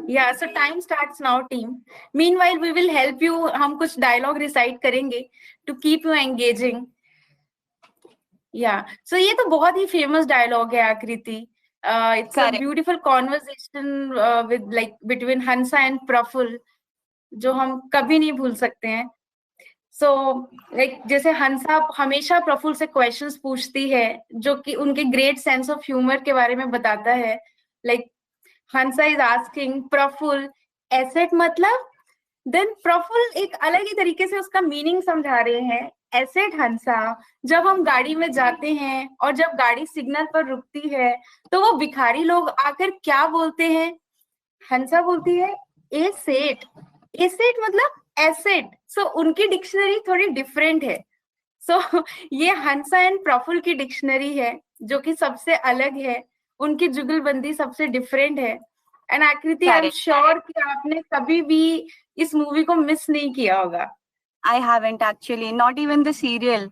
Yeah, so time starts now, team. Meanwhile, we will help you. हम कुछ dialogue recite करेंगे to keep you engaging. Yeah, so ये तो बहुत ही famous dialogue है आकृति. It's a Correct. beautiful conversation with like between Hansa and Praful, जो हम कभी नहीं भूल सकते हैं. So like जैसे हंसा हमेशा प्रफुल्ल से क्वेश्चंस पूछती है जो कि उनके ग्रेट सेंस ऑफ ह्यूमर के बारे में बताता है. Like Hansa is asking Praful asset मतलब, देन प्रफुल्ल एक अलग ही तरीके से उसका मीनिंग समझा रहे हैं. एसेट हंसा, जब हम गाड़ी में जाते हैं और जब गाड़ी सिग्नल पर रुकती है तो वो भिखारी लोग आकर क्या बोलते हैं. हंसा बोलती है एसेट. एसेट मतलब एसेट. सो उनकी डिक्शनरी थोड़ी डिफरेंट है. सो ये हंसा एंड प्रफुल्ल की डिक्शनरी है जो कि सबसे अलग है. उनकी जुगलबंदी सबसे डिफरेंट है. एंड आकृति, आई एम श्योर कि आपने कभी भी इस मूवी को मिस नहीं किया होगा. I haven't actually, not even the serial.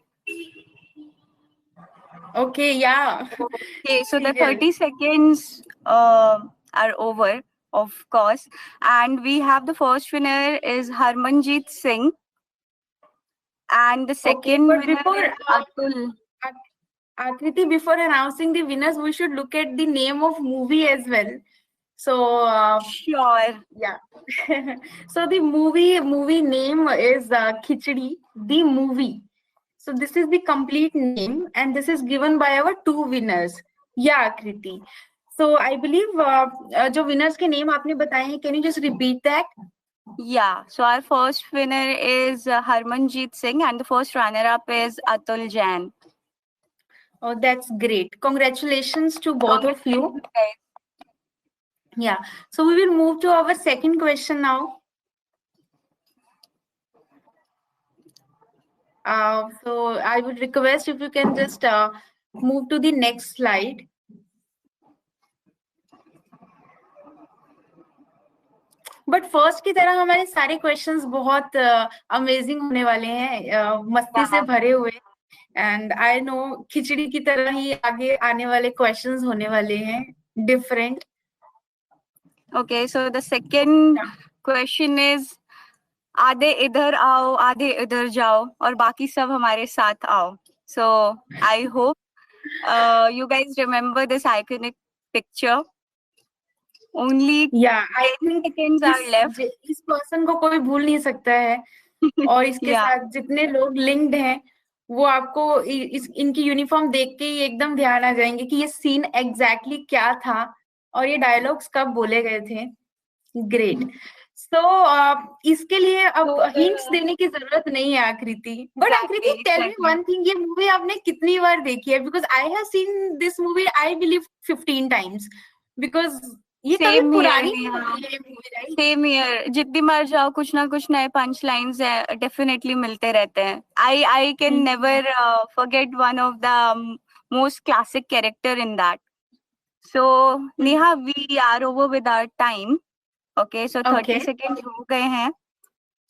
Okay, yeah. Okay, so the Serial. 30 seconds are over, of course. And we have the first winner is Harmanjeet Singh. And the second but winner before is Atul. Akriti, before announcing the winners, we should look at the name of movie as well. So Sure. yeah. So the movie name is Khichdi, the movie. So this is the complete name, and this is given by our two winners. Yeah, Akriti. So I believe जो winners के name आपने बताए हैं, can you just repeat that? Yeah, so our first winner is Harmanjeet Singh, and the first runner-up is Atul Jain. Oh, that's great. Congratulations to both of you. Yeah, so we will move to our second question now. So I would request if you can just move to the next slide. But first की तरह हमारे सारे questions बहुत amazing होने वाले हैं, मस्ती से भरे हुए. एंड आई नो खिचड़ी की तरह ही आगे आने वाले क्वेश्चंस होने वाले हैं, different. Okay, so the second question is आधे इधर आओ आधे इधर जाओ और बाकी सब हमारे साथ आओ. So I hope you guys remember this iconic picture. Only 10 seconds are left. इस पर्सन को कोई भूल नहीं सकता है. और इसके साथ जितने लोग लिंक्ड हैं वो आपको इनकी यूनिफॉर्म देख के ही एकदम ध्यान आ जाएंगे कि ये सीन एग्जैक्टली क्या था और ये डायलॉग्स कब बोले गए थे. ग्रेट. सो इसके लिए अब हिंट्स देने की जरूरत नहीं है आकृति. बट आकृति, टेल मी वन थिंग, ये मूवी आपने कितनी बार देखी है? Because I have seen this movie I believe 15 times. Because ये कभी पुरानी मूवी. सेम ईयर, जितनी बार जाओ कुछ ना कुछ नए पंच लाइन्स डेफिनेटली मिलते रहते हैं. I can never forget one of the most classic character in that. So Neha, we are over with our time. Okay, so 30 seconds हो गए हैं.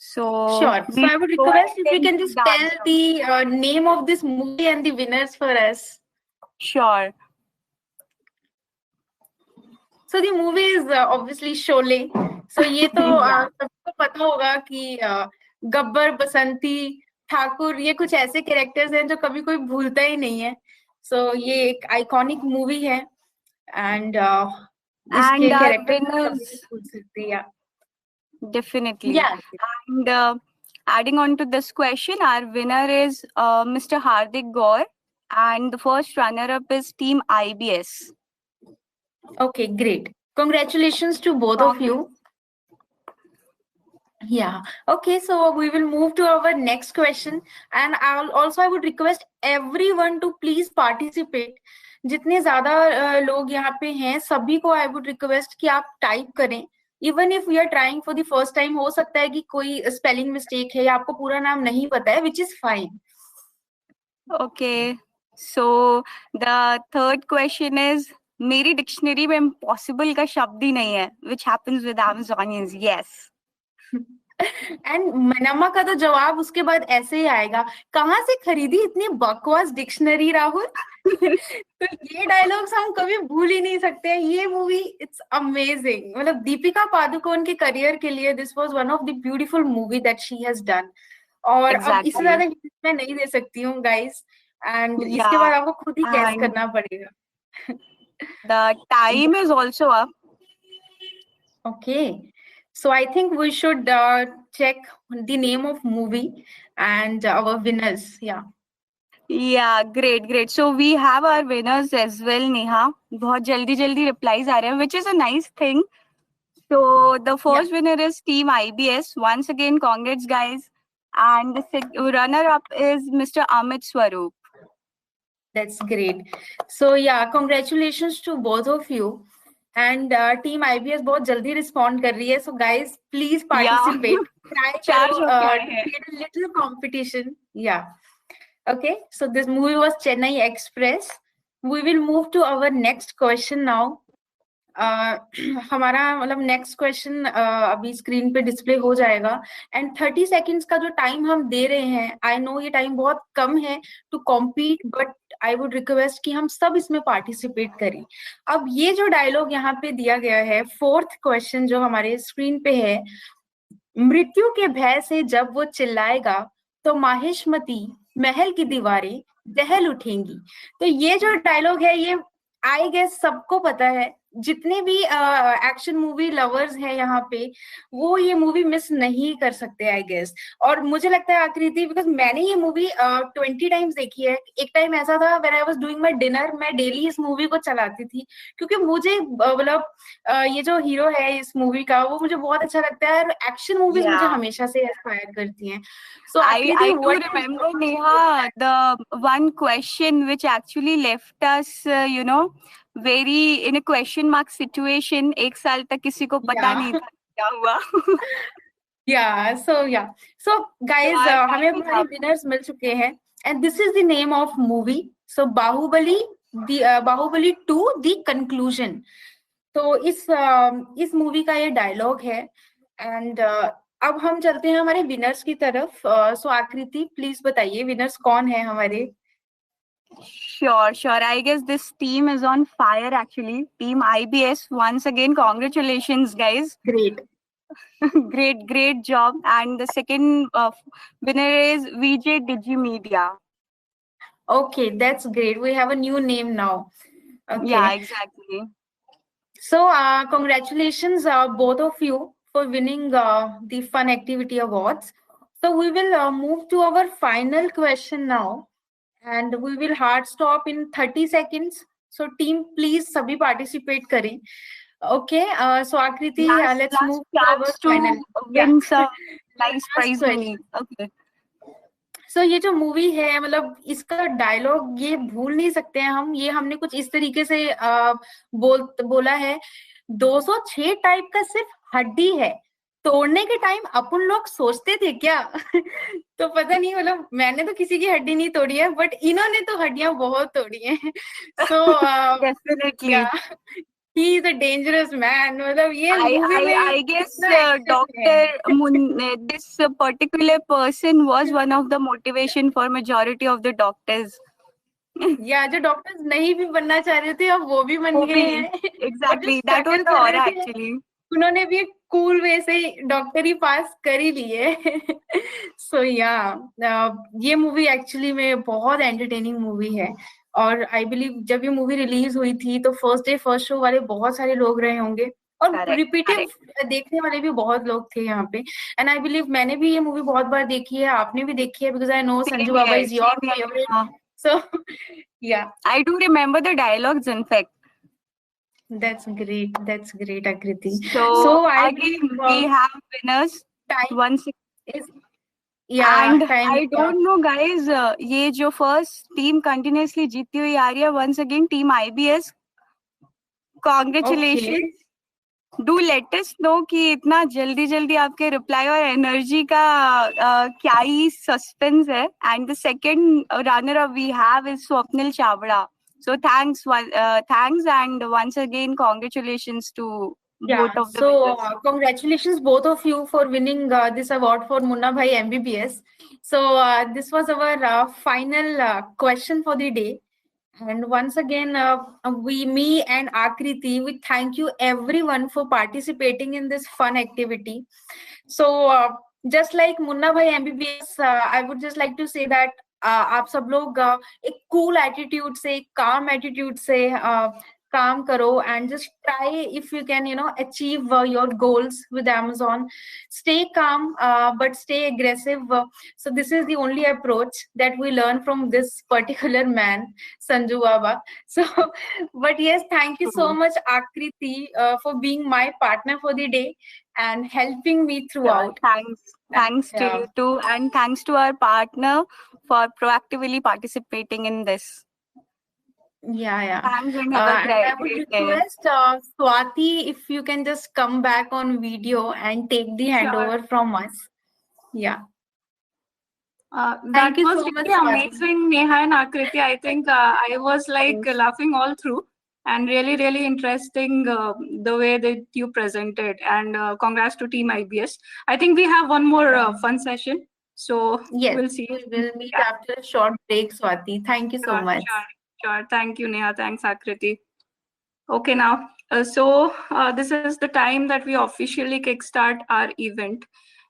So sure. So I would request if you can just tell the name of this movie and the winners for us. Sure. So the movie is obviously Sholay. So ये तो सबको पता होगा कि गब्बर, बसंती, ठाकुर, ये कुछ ऐसे कैरेक्टर्स हैं जो कभी कोई भूलता ही नहीं है. So ये एक आइकॉनिक मूवी है एंड इसके कैरेक्टर्स भूल सकते हैं. Definitely. Yeah. And adding on to this question, our winner is Mr. Hardik Gaur, and the first runner-up is Team IBS. Okay, great. Congratulations to both of you. Yeah. Okay, so we will move to our next question, and I would request everyone to please participate. जितने ज्यादा लोग यहाँ पे हैं सभी को I would request कि आप टाइप करें. Even if we are trying for the first time, हो सकता है कि कोई स्पेलिंग मिस्टेक है या आपको पूरा नाम नहीं पता है, which is fine. Okay, so the third question is, मेरी डिक्शनरी में इम्पॉसिबल का शब्द ही नहीं है, which happens with Amazonians. Yes. And मनमा का तो जवाब उसके बाद ऐसे ही आएगा, कहाँ से खरीदी इतनी बकवास डिक्शनरी राहुल. तो ये डायलॉग्स हम कभी भूल ही नहीं सकते हैं। ये मूवी इट्स अमेजिंग, मतलब दीपिका पादुकोण के करियर के लिए this was one of the beautiful movie that she has done. और अब इससे Exactly. ज्यादा hint मैं नहीं दे सकती हूँ गाइस, एंड इसके Yeah, बाद आपको खुद ही गैस and करना पड़ेगा। the time is also up. Okay, so I think we should check the name of movie and our winners. Yeah. Yeah, great, great. So we have our winners as well, Neha. बहुत जल्दी जल्दी replies आ रहे हैं, which is a nice thing. So the Yeah. first winner is Team IBS. Once again, congrats, guys. And the runner-up is Mr. Amit Swaroop. That's great. So yeah, congratulations to both of you. And team IBS बहुत जल्दी respond कर रही है. So guys, please participate. Try चार करो, सौ क्या है? create a little competition. Yeah. Okay. So this movie was Chennai Express. We will move to our next question now. हमारा मतलब नेक्स्ट क्वेश्चन अभी स्क्रीन पे डिस्प्ले हो जाएगा, एंड 30 सेकेंड्स का जो टाइम हम दे रहे हैं, आई नो ये टाइम बहुत कम है to compete, but I would request कि हम सब इसमें पार्टिसिपेट करें। अब ये जो डायलॉग यहाँ पे दिया गया है, फोर्थ क्वेश्चन जो हमारे स्क्रीन पे है, मृत्यु के भय से जब वो चिल्लाएगा तो माहिष्मती महल की दीवारें दहल उठेंगी। तो ये जो डायलॉग है, ये आई गेस सबको पता है, जितने भी एक्शन मूवी लवर्स हैं यहाँ पे, वो ये मूवी मिस नहीं कर सकते आई गेस। और मुझे लगता है आकृति, बिकॉज मैंने ये मूवी 20 टाइम्स देखी है। एक टाइम ऐसा था when I was doing my dinner, मैं डेली इस मूवी को चलाती थी, क्योंकि मुझे मतलब ये जो हीरो है इस मूवी का, वो मुझे बहुत अच्छा लगता है, और एक्शन मूवीज मुझे हमेशा से इंस्पायर करती हैं। सो आकृति, I do remember, Neha, the one question which actually left us, very in a question mark situation. एक साल तक किसी को पता नहीं था क्या हुआ. सो गाइज, हमें हमारे विनर्स मिल चुके हैं, and this is the name of movie. So Baahubali, Baahubali 2 the conclusion. तो इस मूवी का ये डायलॉग है, एंड अब हम चलते हैं हमारे विनर्स की तरफ। सो आकृति, प्लीज बताइए विनर्स कौन है हमारे। Sure, sure. I guess this team is on fire actually. Team IBS, once again, congratulations, guys. Great. Great job. And the second winner is VJ Digimedia. Okay, that's great. We have a new name now. Okay. Yeah, exactly. So, congratulations, both of you, for winning the Fun Activity Awards. So, we will move to our final question now, and we will hard stop in 30 seconds. So, team, please, sabhi participate करें. Okay, so Akriti, let's move to our final. Win some nice prize money. Okay. So ये जो movie है, मतलब इसका dialogue ये भूल नहीं सकते हैं हम। ये हमने कुछ इस तरीके से बोला है, 206 टाइप का सिर्फ हड्डी है, तोड़ने के टाइम अपन लोग सोचते थे क्या? तो पता नहीं, मतलब मैंने तो किसी की हड्डी नहीं तोड़ी है, बट इन्होंने तो हड्डियां बहुत तोड़ी हैं। So definitely he is a dangerous man. मतलब ये I guess Dr. this particular person was one of the motivation for majority of the doctors. या जो डॉक्टर्स नहीं भी बनना चाह रहे थे, अब वो भी बन गए हैं। Exactly, that was the aura actually. उन्होंने भी कूल वे से डॉक्टरी पास कर ही ली है। सो ये मूवी एक्चुअली में बहुत एंटरटेनिंग मूवी है, और आई बिलीव जब ये मूवी रिलीज हुई थी तो फर्स्ट डे फर्स्ट शो वाले बहुत सारे लोग रहे होंगे, और रिपीटेड देखने वाले भी बहुत लोग थे यहाँ पे। एंड आई बिलीव मैंने भी ये मूवी बहुत बार देखी है, आपने भी देखी है, because I know Sanju Baba is your favourite. So, yeah. I do remember the dialogues, in fact. That's great, Akriti. So again, we have winners. Time is, and I don't know, guys, ये जो first team continuously जीती हुई आ रही है, once again, team IBS, congratulations. Okay. Do let us know कि इतना जल्दी आपके रिप्लाई और एनर्जी का क्या ही सस्पेंस है. And the second runner up we have is Swapnil Chavda. So thanks and once again congratulations to both of the winners. Congratulations both of you for winning this award for Munna Bhai MBBS. So this was our final question for the day. And once again, me and Akriti, we thank you everyone for participating in this fun activity. So just like Munna Bhai MBBS, I would just like to say that आप सब लोग एक cool attitude से, calm attitude से काम करो, and just try if you can, achieve your goals with Amazon. Stay calm, but stay aggressive. So this is the only approach that we learn from this particular man, Sanju Baba. So, but yes, thank you so much, Akriti, for being my partner for the day and helping me throughout. Thanks to you too, and thanks to our partner for proactively participating in this. Yeah. Thanks, and I would request Swati if you can just come back on video and take the handover from us. Yeah. That was so really amazing, Neha and Akriti. I think I was like laughing all through, and really interesting the way that you presented. And congrats to Team IBS. I think we have one more fun session. So yes, we'll see. We'll meet after a short break, Swati. Thank you so much. Sure. Thank you, Neha. Thanks, Akriti. Okay, now, so this is the time that we officially kickstart our event.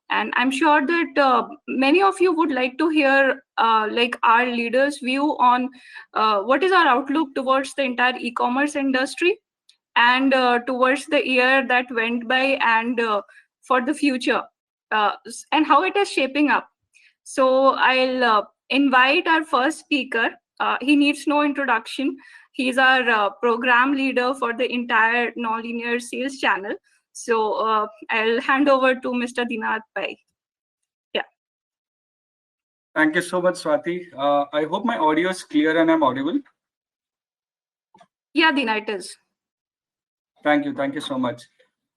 And I'm sure that many of you would like to hear like our leaders' view on what is our outlook towards the entire e-commerce industry and towards the year that went by and for the future and how it is shaping up. So I'll invite our first speaker. He needs no introduction. He's our program leader for the entire nonlinear sales channel. So I'll hand over to Mr. Dinath Pai. Yeah. Thank you so much, Swati. I hope my audio is clear and I'm audible. Yeah, Dina, it is. Thank you so much.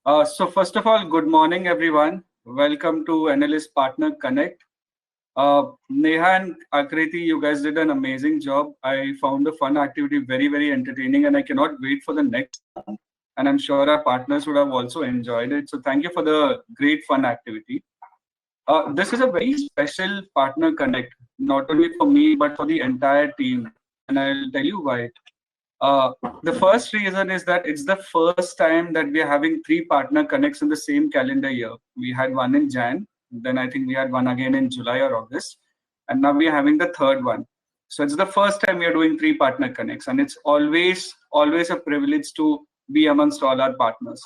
So first of all, good morning, everyone. Welcome to Analyst Partner Connect. Neha and Akriti, you guys did an amazing job. I found the fun activity very entertaining, and I cannot wait for the next one. And I'm sure our partners would have also enjoyed it. So thank you for the great fun activity. This is a very special partner connect, not only for me, but for the entire team. And I'll tell you why. The first reason is that it's the first time that we are having 3 partner connects in the same calendar year. We had one in Jan, then I think we had one again in July or August, and now we are having the third one. So it's the first time we are doing 3 partner connects, and it's always a privilege to be amongst all our partners.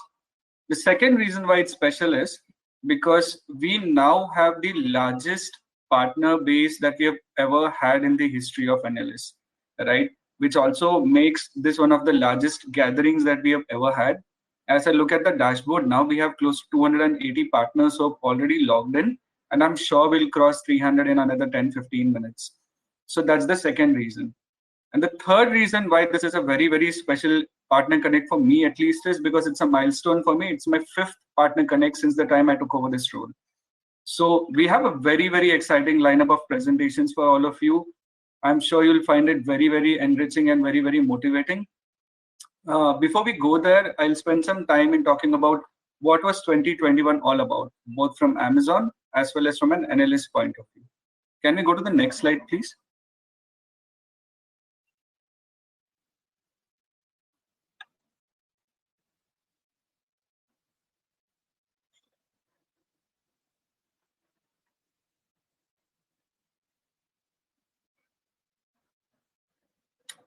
The second reason why it's special is because we now have the largest partner base that we have ever had in the history of Analyst, right? Which also makes this one of the largest gatherings that we have ever had. As I look at the dashboard now, we have close to 280 partners who have already logged in, and I'm sure we'll cross 300 in another 10-15 minutes. So that's the second reason. And the third reason why this is a very special partner connect for me, at least, is because it's a milestone for me. It's my 5th partner connect since the time I took over this role. So we have a very exciting lineup of presentations for all of you. I'm sure you'll find it very enriching and very motivating. Before we go there, I'll spend some time in talking about what was 2021 all about, both from Amazon as well as from an analyst point of view. Can we go to the next slide, please?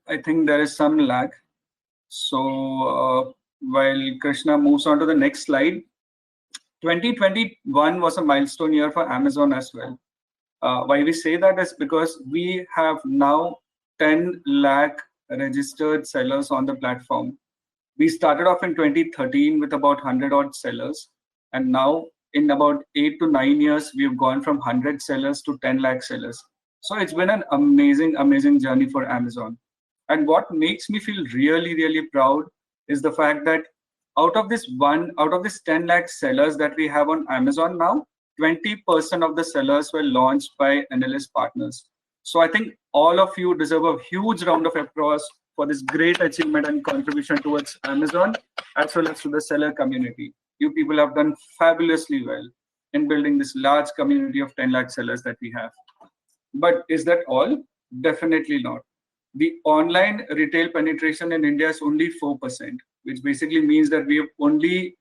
I think there is some lag. So while Krishna moves on to the next slide, 2021 was a milestone year for Amazon as well. Why we say that is because we have now 10 lakh registered sellers on the platform. We started off in 2013 with about 100 odd sellers, and now in about 8 to 9 years, we've gone from 100 sellers to 10 lakh sellers. So it's been an amazing journey for Amazon. And what makes me feel really proud is the fact that out of this 10 lakh sellers that we have on Amazon now, 20% of the sellers were launched by analyst partners. So I think all of you deserve a huge round of applause for this great achievement and contribution towards Amazon, as well as to the seller community. You people have done fabulously well in building this large community of 10 lakh sellers that we have. But is that all? Definitely not. the online retail penetration in India is only 4%, which basically means that we have only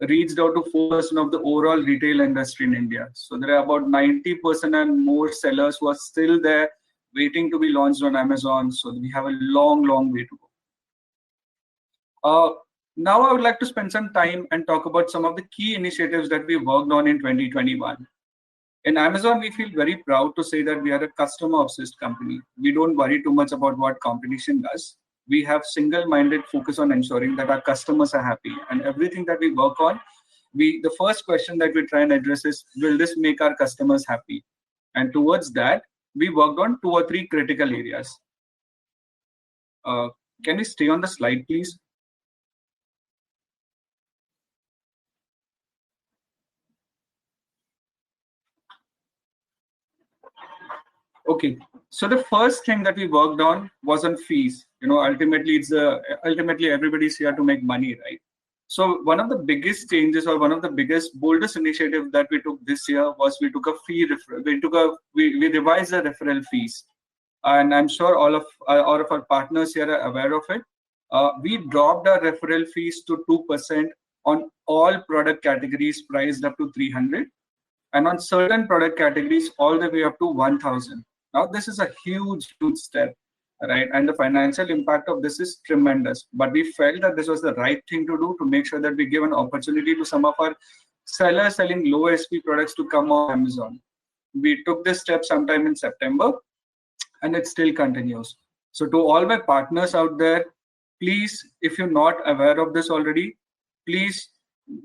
reached out to 4% of the overall retail industry in India. So there are about 90% and more sellers who are still there waiting to be launched on Amazon. So we have a long, long way to go. Now I would like to spend some time and talk about some of the key initiatives that we worked on in 2021. In Amazon, we feel very proud to say that we are a customer-obsessed company. We don't worry too much about what competition does. We have single-minded focus on ensuring that our customers are happy, and everything that we work on, the first question that we try and address is, will this make our customers happy? And towards that, we worked on 2 or 3 critical areas. Can we stay on the slide, please? Okay, so the first thing that we worked on was on fees. Ultimately, ultimately everybody's here to make money, right? So one of the biggest changes, or one of the biggest, boldest initiatives that we took this year was we took a fee. We revised the referral fees, and I'm sure all of our partners here are aware of it. We dropped our referral fees to 2% on all product categories priced up to 300, and on certain product categories all the way up to 1,000. Now, this is a huge, huge step, right? And the financial impact of this is tremendous. But we felt that this was the right thing to do to make sure that we give an opportunity to some of our sellers selling low SP products to come on Amazon. We took this step sometime in September, and it still continues. So to all my partners out there, please, if you're not aware of this already, please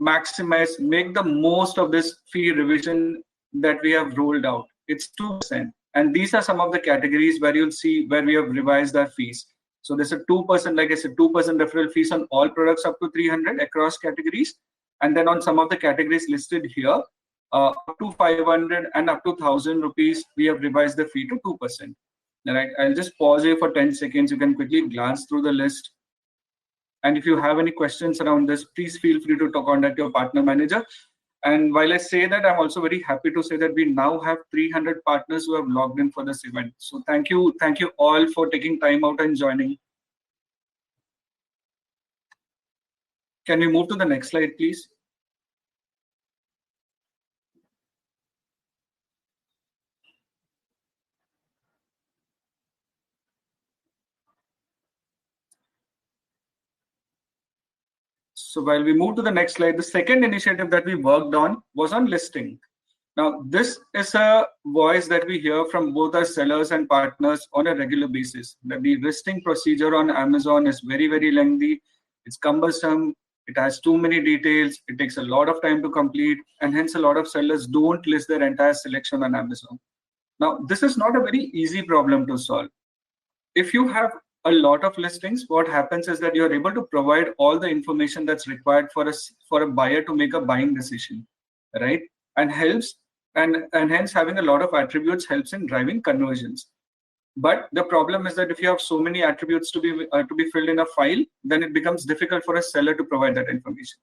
maximize, make the most of this fee revision that we have rolled out. It's 2%. And these are some of the categories where you'll see where we have revised our fees. So there's a 2%, like I said, 2% referral fees on all products up to 300 across categories. And then on some of the categories listed here, up to 500 and up to 1,000 rupees, we have revised the fee to 2%. All right, I'll just pause here for 10 seconds. You can quickly glance through the list. And if you have any questions around this, please feel free to contact your partner manager. And while I say that, I'm also very happy to say that we now have 300 partners who have logged in for this event. So thank you all for taking time out and joining. Can we move to the next slide, please? So while we move to the next slide, the second initiative that we worked on was on listing. Now, this is a voice that we hear from both our sellers and partners on a regular basis, that the listing procedure on Amazon is very, very lengthy. It's cumbersome. It has too many details. It takes a lot of time to complete. And hence, a lot of sellers don't list their entire selection on Amazon. Now, this is not a very easy problem to solve. If you have a lot of listings, what happens is that you're able to provide all the information that's required for a buyer to make a buying decision, right? And hence having a lot of attributes helps in driving conversions. But the problem is that if you have so many attributes to be filled in a file, then it becomes difficult for a seller to provide that information.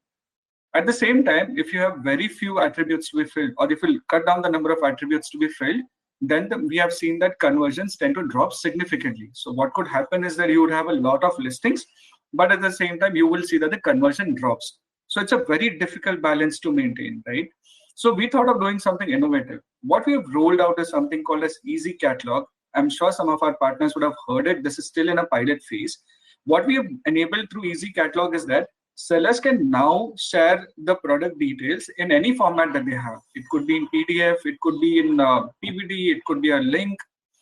At the same time, if you have very few attributes to be filled, or if you cut down the number of attributes to be filled, then we have seen that conversions tend to drop significantly. So what could happen is that you would have a lot of listings, but at the same time, you will see that the conversion drops. So it's a very difficult balance to maintain, right? So we thought of doing something innovative. What we have rolled out is something called as Easy Catalog. I'm sure some of our partners would have heard it. This is still in a pilot phase. What we have enabled through Easy Catalog is that sellers can now share the product details in any format that they have. It could be in PDF, it could be in PPT, it could be a link,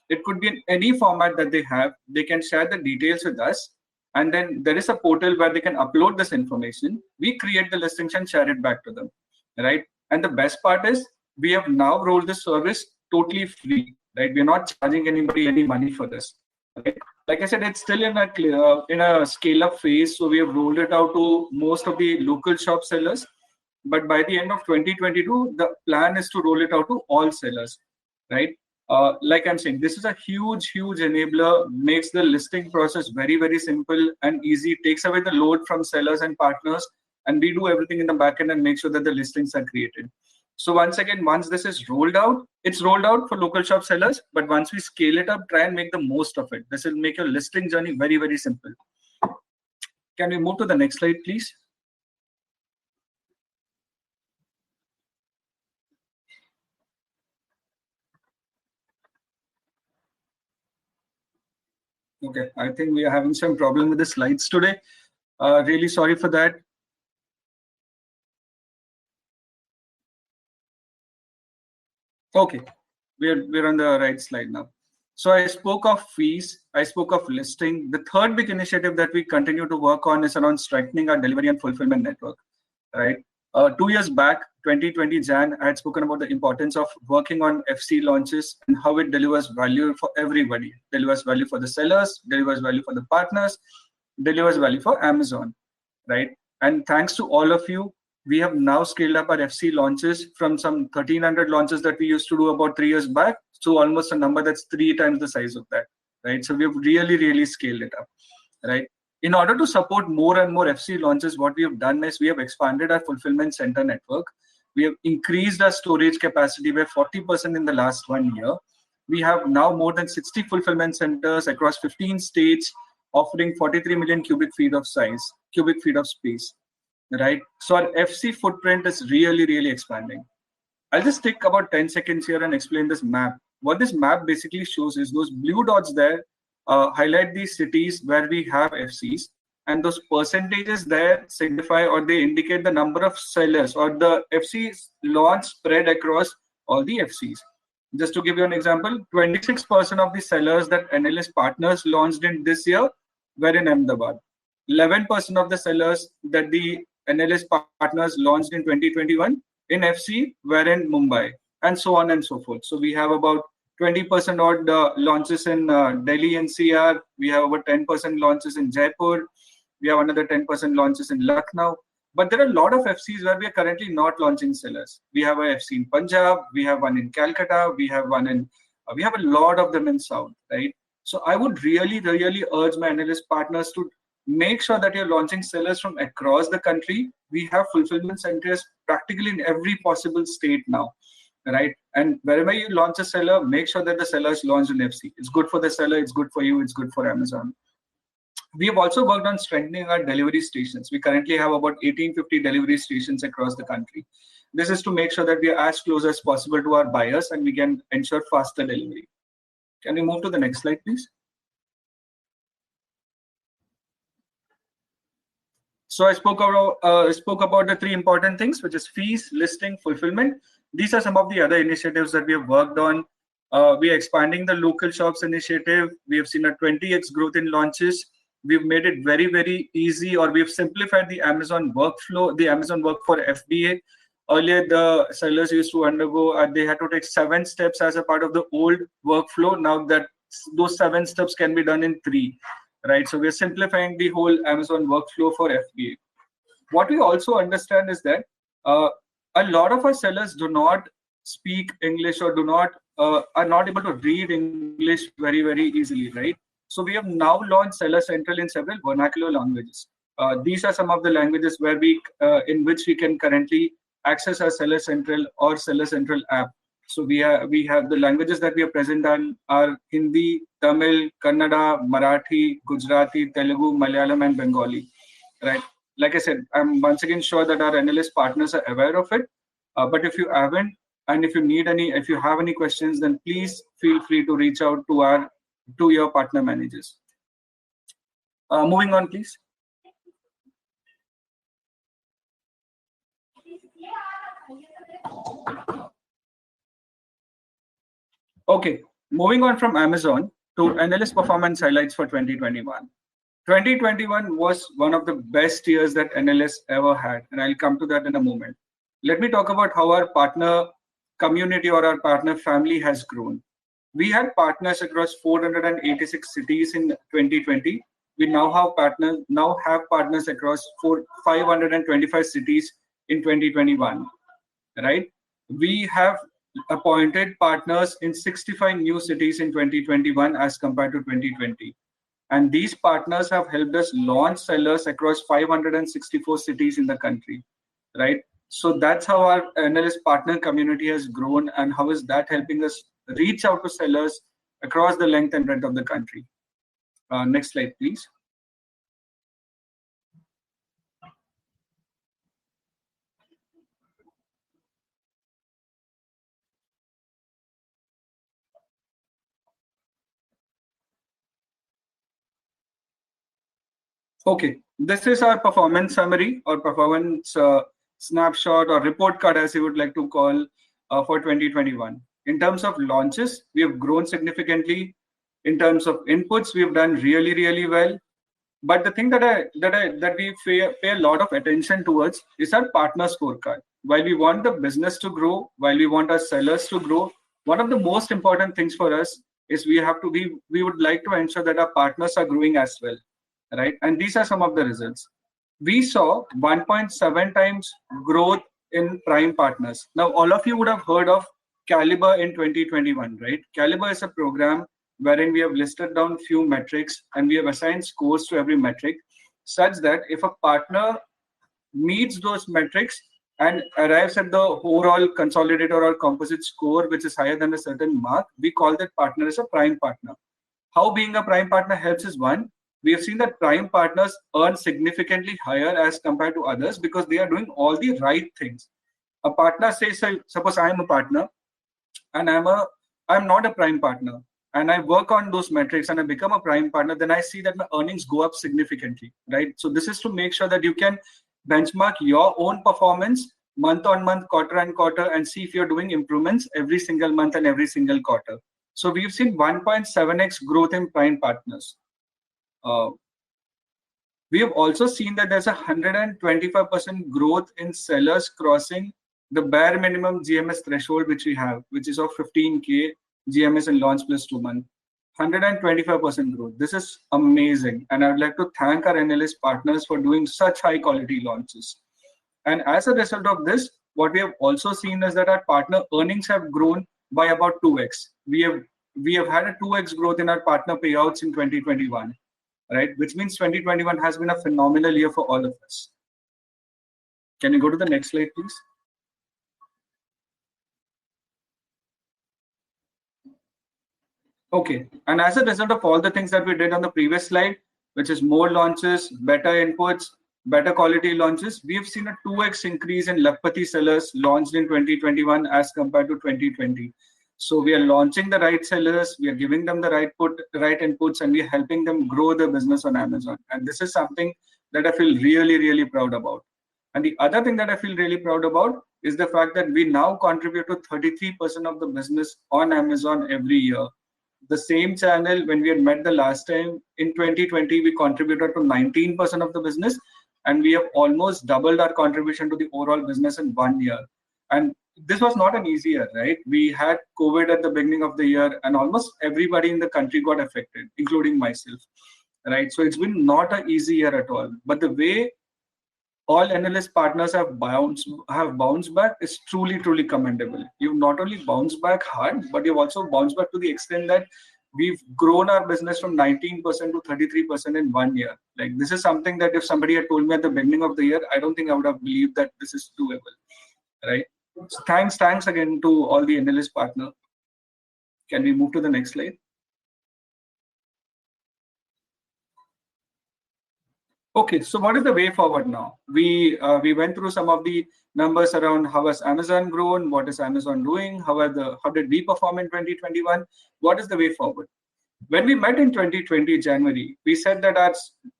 it could be in any format that they have. They can share the details with us. And then there is a portal where they can upload this information. We create the listings and share it back to them, right? And the best part is we have now rolled this service totally free, right? We're not charging anybody any money for this, right? Like I said, it's still in a scale-up phase. So we have rolled it out to most of the local shop sellers. But by the end of 2022, the plan is to roll it out to all sellers, right? Like I'm saying, this is a huge, huge enabler, makes the listing process very, very simple and easy, takes away the load from sellers and partners, and we do everything in the backend and make sure that the listings are created. So once again, once this is rolled out, it's rolled out for local shop sellers, but once we scale it up, try and make the most of it. This will make your listing journey very, very simple. Can we move to the next slide, please? Okay, I think we are having some problem with the slides today. Really sorry for that. Okay, we're on the right slide now. So I spoke of fees, I spoke of listing. The third big initiative that we continue to work on is around strengthening our delivery and fulfillment network, right? 2 years back, 2020 Jan, I had spoken about the importance of working on FC launches and how it delivers value for everybody. Delivers value for the sellers, delivers value for the partners, delivers value for Amazon, right? And thanks to all of you, we have now scaled up our FC launches from some 1,300 launches that we used to do about 3 years back to almost a number that's 3 times the size of that, right? So we've really, really scaled it up, right? In order to support more and more FC launches, what we have done is we have expanded our fulfillment center network. We have increased our storage capacity by 40% in the last 1 year. We have now more than 60 fulfillment centers across 15 states, offering 43 million cubic feet of space, right? So our FC footprint is really, really expanding. I'll just take about 10 seconds here and explain this map. What this map basically shows is those blue dots there highlight these cities where we have FCs, and those percentages there signify or they indicate the number of sellers or the FCs launch spread across all the FCs. Just to give you an example, 26% of the sellers that NLS partners launched in this year were in Ahmedabad. 11% of the sellers that the NLS partners launched in 2021 in FC were in Mumbai, and so on and so forth. So we have about 20% odd launches in Delhi NCR. We have about 10% launches in Jaipur. We have another 10% launches in Lucknow. But there are a lot of FCs where we are currently not launching sellers. We have a FC in Punjab. We have one in Calcutta. We have one in. We have a lot of them in South, right? So I would really, really urge my NLS partners to make sure that you're launching sellers from across the country. We have fulfillment centers practically in every possible state now, right? And wherever you launch a seller, make sure that the seller is launched in FC. It's good for the seller, it's good for you, it's good for Amazon. We have also worked on strengthening our delivery stations. We currently have about 1850 delivery stations across the country. This is to make sure that we are as close as possible to our buyers and we can ensure faster delivery. Can we move to the next slide, please? So I spoke about the three important things, which is fees, listing, fulfillment. These are some of the other initiatives that we have worked on. We are expanding the local shops initiative. We have seen a 20x growth in launches. We've made it very, very easy, or we've simplified the Amazon workflow, the Amazon work for FBA. Earlier, the sellers used to undergo, they had to take 7 steps as a part of the old workflow. Now that those 7 steps can be done in 3. Right, so we're simplifying the whole Amazon workflow for FBA. What we also understand is that a lot of our sellers do not speak English or are not able to read English very, very easily, right? So we have now launched Seller Central in several vernacular languages. These are some of the languages where in which we can currently access our Seller Central or Seller Central app. So we have the languages that we are present on are Hindi, Tamil, Kannada, Marathi, Gujarati, Telugu, Malayalam, and Bengali, right? Like I said, I'm once again sure that our analyst partners are aware of it. But if you haven't, and if you have any questions, then please feel free to reach out to your partner managers. Moving on, please. Okay, moving on from Amazon to analyst performance highlights for 2021. 2021 was one of the best years that NLS ever had, and I'll come to that in a moment. Let me talk about how our partner community or our partner family has grown. We had partners across 486 cities in 2020. We now have partners across 525 cities in 2021, right? We have appointed partners in 65 new cities in 2021 as compared to 2020. And these partners have helped us launch sellers across 564 cities in the country, right? So that's how our analyst partner community has grown, and how is that helping us reach out to sellers across the length and breadth of the country. Next slide, please. Okay, this is our performance summary or performance snapshot or report card, as you would like to call, for 2021. In terms of launches, we have grown significantly. In terms of inputs, we have done really, really well. But the thing that we pay a lot of attention towards is our partner scorecard. While we want the business to grow, while we want our sellers to grow, one of the most important things for us is we would like to ensure that our partners are growing as well, right? And these are some of the results. We saw 1.7 times growth in prime partners. Now, all of you would have heard of Caliber in 2021, right? Caliber is a program wherein we have listed down few metrics and we have assigned scores to every metric, such that if a partner meets those metrics and arrives at the overall consolidated or composite score, which is higher than a certain mark, we call that partner as a prime partner. How being a prime partner helps is, one, we have seen that prime partners earn significantly higher as compared to others because they are doing all the right things. A partner says, suppose I am a partner and I'm not a prime partner, and I work on those metrics and I become a prime partner, then I see that my earnings go up significantly, right? So this is to make sure that you can benchmark your own performance month on month, quarter on quarter, and see if you're doing improvements every single month and every single quarter. So we've seen 1.7x growth in prime partners. We have also seen that there's a 125% growth in sellers crossing the bare minimum GMS threshold, which we have, which is of 15K GMS in launch plus 2 months. 125% growth. This is amazing. And I would like to thank our analyst partners for doing such high quality launches. And as a result of this, what we have also seen is that our partner earnings have grown by about 2x. We have had a 2x growth in our partner payouts in 2021, right? Which means 2021 has been a phenomenal year for all of us. Can you go to the next slide, please? Okay, and as a result of all the things that we did on the previous slide, which is more launches, better inputs, better quality launches, we have seen a 2x increase in Lakhpati sellers launched in 2021 as compared to 2020. So we are launching the right sellers, we are giving them the right inputs, and we are helping them grow their business on Amazon. And this is something that I feel really, really proud about. And the other thing that I feel really proud about is the fact that we now contribute to 33% of the business on Amazon every year. The same channel, when we had met the last time in 2020, we contributed to 19% of the business, and we have almost doubled our contribution to the overall business in 1 year. And this was not an easy year, right? We had COVID at the beginning of the year, and almost everybody in the country got affected, including myself, right? So it's been not an easy year at all. But the way all analyst partners have bounced back is truly, truly commendable. You've not only bounced back hard, but you've also bounced back to the extent that we've grown our business from 19% to 33% in 1 year. Like, this is something that if somebody had told me at the beginning of the year, I don't think I would have believed that this is doable, right? So thanks again to all the analyst partner. Can we move to the next slide? Okay, so what is the way forward now? We went through some of the numbers around how has Amazon grown, what is Amazon doing, how did we perform in 2021, what is the way forward? When we met in 2020 January, we said that our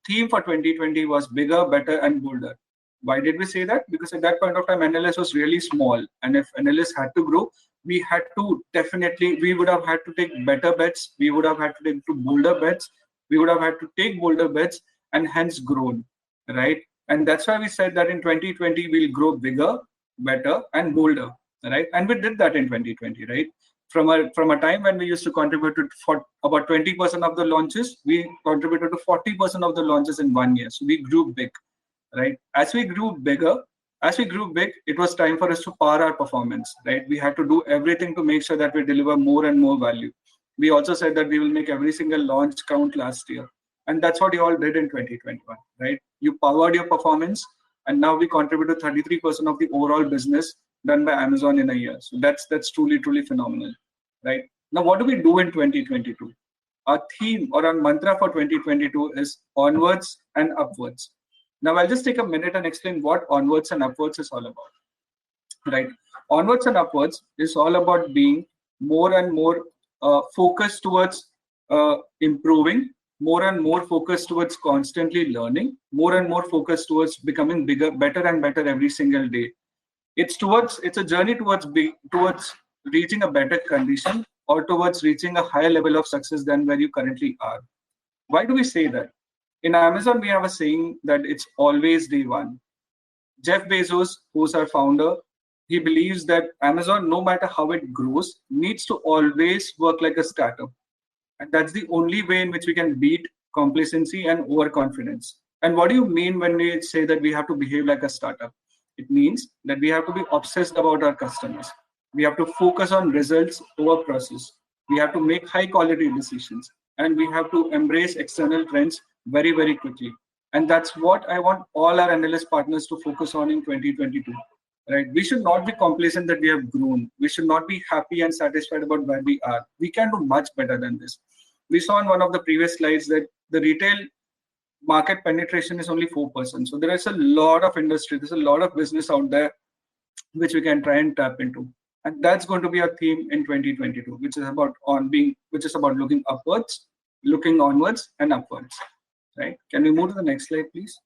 theme for 2020 was bigger, better, and bolder. Why did we say that? Because at that point of time, NLS was really small, and if NLS had to grow, we would have had to take better bets, we would have had to take bolder bets, we would have had to take bolder bets, and hence grown, right? And that's why we said that in 2020 we'll grow bigger, better, and bolder, right? And we did that in 2020, right? From a time when we used to contribute to about 20% of the launches, we contributed to 40% of the launches in 1 year. So we grew big, right? As we grew big, it was time for us to power our performance, right? We had to do everything to make sure that we deliver more and more value. We also said that we will make every single launch count last year. And that's what you all did in 2021, right? You powered your performance, and now we contribute to 33% of the overall business done by Amazon in a year. So that's truly phenomenal, right? Now, what do we do in 2022? Our theme or our mantra for 2022 is onwards and upwards. Now, I'll just take a minute and explain what onwards and upwards is all about, right? Onwards and upwards is all about being more and more focused towards improving, more and more focused towards constantly learning, more and more focused towards becoming bigger, better and better every single day. It's a journey towards reaching a better condition or towards reaching a higher level of success than where you currently are. Why do we say that? In Amazon, we have a saying that it's always day one. Jeff Bezos, who's our founder, he believes that Amazon, no matter how it grows, needs to always work like a startup. And that's the only way in which we can beat complacency and overconfidence. And what do you mean when we say that we have to behave like a startup? It means that we have to be obsessed about our customers. We have to focus on results over process. We have to make high quality decisions. And we have to embrace external trends very, very quickly. And that's what I want all our analyst partners to focus on in 2022. Right? We should not be complacent that we have grown. We should not be happy and satisfied about where we are. We can do much better than this. We saw in one of the previous slides that the retail market penetration is only 4%. So there is a lot of industry, there's a lot of business out there which we can try and tap into. And that's going to be our theme in 2022, which is about looking upwards, looking onwards and upwards. Right? Can we move to the next slide, please?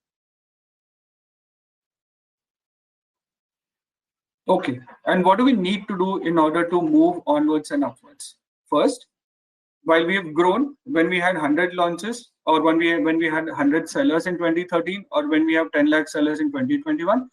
Okay, and what do we need to do in order to move onwards and upwards? First, while we have grown, when we had 100 launches, or when we had 100 sellers in 2013, or when we have 10 lakh sellers in 2021,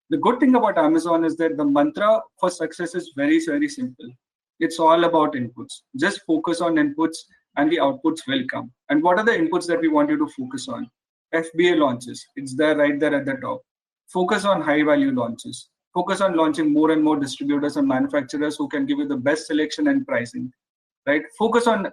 the good thing about Amazon is that the mantra for success is very, very simple. It's all about inputs. Just focus on inputs and the outputs will come. And what are the inputs that we want you to focus on? FBA launches, it's there right there at the top. Focus on high value launches. Focus on launching more and more distributors and manufacturers who can give you the best selection and pricing, right? Focus on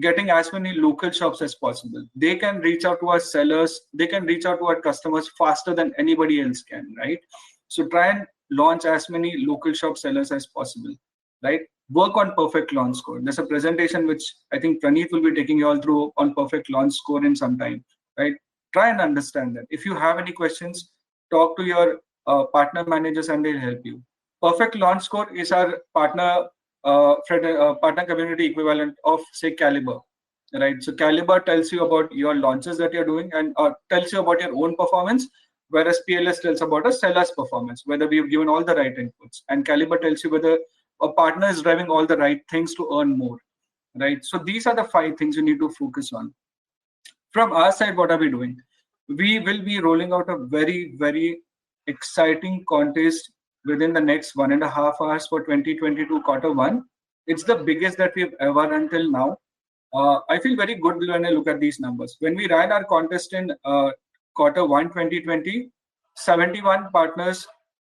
getting as many local shops as possible. They can reach out to our sellers, they can reach out to our customers faster than anybody else can, right? So try and launch as many local shop sellers as possible, right? Work on perfect launch score. There's a presentation which I think Praneeth will be taking you all through on perfect launch score in some time, right? Try and understand that. If you have any questions, talk to your partner managers and they'll help you. Perfect launch score is our partner community equivalent of, say, Caliber, right? So Caliber tells you about your launches that you're doing and tells you about your own performance, whereas PLS tells about a seller's performance, whether we've given all the right inputs. And Caliber tells you whether a partner is driving all the right things to earn more, right? So these are the 5 things you need to focus on. From our side, what are we doing? We will be rolling out a very, very exciting contest within the next 1.5 hours for 2022 Q1. It's the biggest that we've ever until now. I feel very good when I look at these numbers. When we ran our contest in Q1 2020, 71 partners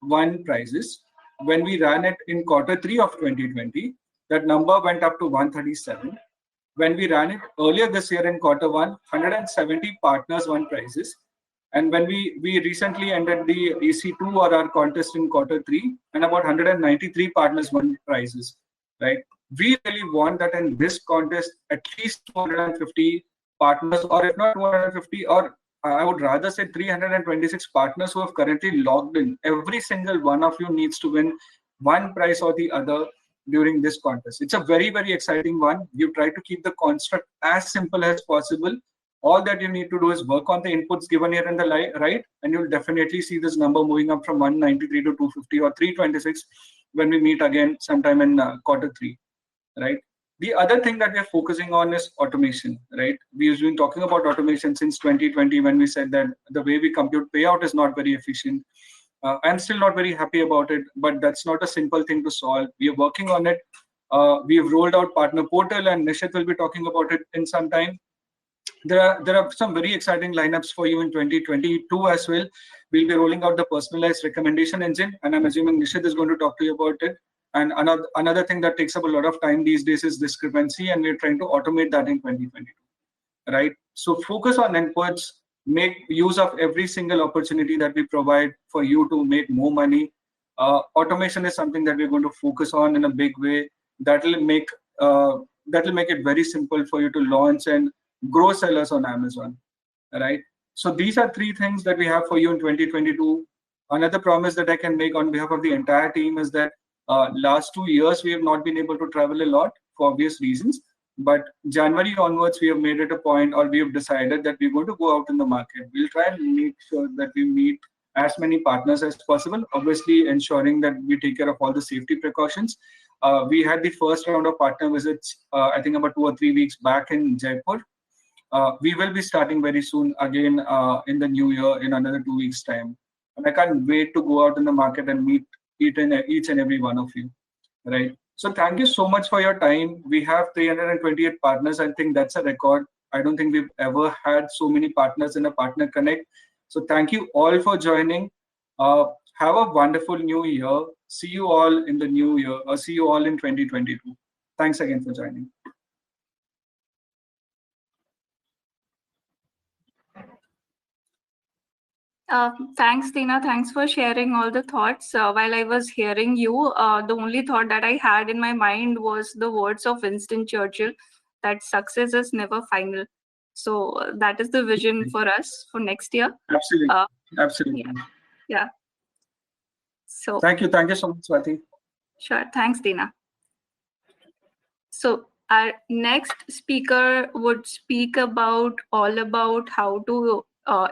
won prizes. When we ran it in Q3 of 2020, that number went up to 137. When we ran it earlier this year in Q1, 170 partners won prizes. And when we recently ended the EC2 or our contest in Q3, and about 193 partners won prizes, right? We really want that in this contest, at least 250 partners, or if not 250, or I would rather say 326 partners who have currently logged in. Every single one of you needs to win one prize or the other during this contest. It's a very, very exciting one. You try to keep the construct as simple as possible. All that you need to do is work on the inputs given here in the right, and you'll definitely see this number moving up from 193 to 250 or 326 when we meet again sometime in Q3, right? The other thing that we are focusing on is automation, right? We've been talking about automation since 2020 when we said that the way we compute payout is not very efficient. I'm still not very happy about it, but that's not a simple thing to solve. We are working on it. We have rolled out Partner Portal, and Nishit will be talking about it in some time. There are some very exciting lineups for you in 2022 as well. We'll be rolling out the personalized recommendation engine, and I'm assuming Nishit is going to talk to you about it. And another thing that takes up a lot of time these days is discrepancy, and we're trying to automate that in 2022, right? So focus on inputs, make use of every single opportunity that we provide for you to make more money. Automation is something that we're going to focus on in a big way. That'll make it very simple for you to launch and grow sellers on Amazon, right? So these are three things that we have for you in 2022. Another promise that I can make on behalf of the entire team is that last 2 years we have not been able to travel a lot for obvious reasons. But January onwards, we have made it a point, or we have decided that we're going to go out in the market. We'll try and make sure that we meet as many partners as possible, obviously ensuring that we take care of all the safety precautions. We had the first round of partner visits, I think about 2 or 3 weeks back in Jaipur. We will be starting very soon again in the new year in another 2 weeks' time. And I can't wait to go out in the market and meet each and every one of you, right? So thank you so much for your time. We have 328 partners. I think that's a record. I don't think we've ever had so many partners in a Partner Connect. So thank you all for joining. Have a wonderful new year. See you all in the new year, or see you all in 2022. Thanks again for joining. Thanks, Tina. Thanks for sharing all the thoughts. While I was hearing you, the only thought that I had in my mind was the words of Winston Churchill, that success is never final. So that is the vision for us for next year. Absolutely. Absolutely. Yeah. So thank you so much, Swati. Sure. Thanks, Tina. So our next speaker would speak all about how to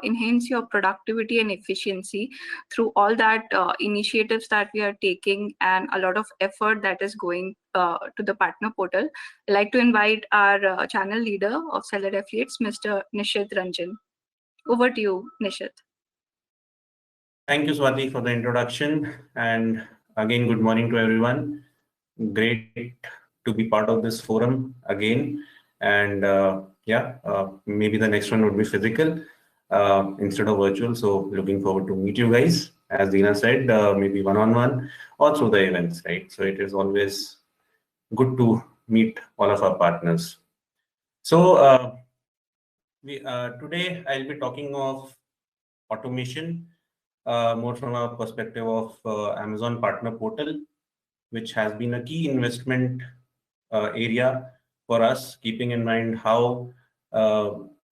enhance your productivity and efficiency through all that initiatives that we are taking and a lot of effort that is going to the partner portal. I'd like to invite our channel leader of Seller Affiliates, Mr. Nishit Ranjan. Over to you, Nishit. Thank you, Swati, for the introduction. And again, good morning to everyone. Great to be part of this forum again. And maybe the next one would be physical instead of virtual. So looking forward to meet you guys. As Dina said, maybe one-on-one or through the events, right? So it is always good to meet all of our partners. So today I'll be talking of automation, more from a perspective of Amazon Partner Portal, which has been a key investment area for us, keeping in mind how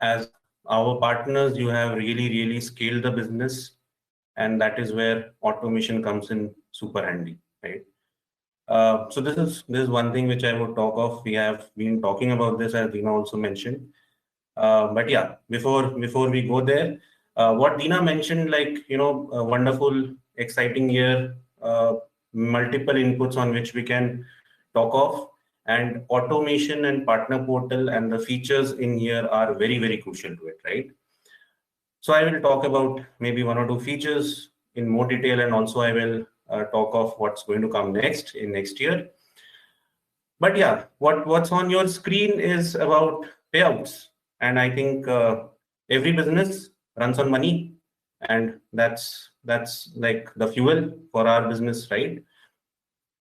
as our partners, you have really scaled the business, and that is where automation comes in super handy, right? So this is one thing which I would talk of. We have been talking about this, as Dina also mentioned. But yeah, before we go there, what Dina mentioned, like, a wonderful, exciting year, multiple inputs on which we can talk of, and automation and partner portal and the features in here are very crucial to it, right? So I will talk about maybe 1 or 2 features in more detail, and also I will talk of what's going to come next in next year. But yeah, what's on your screen is about payouts, and I think every business runs on money, and that's like the fuel for our business, right?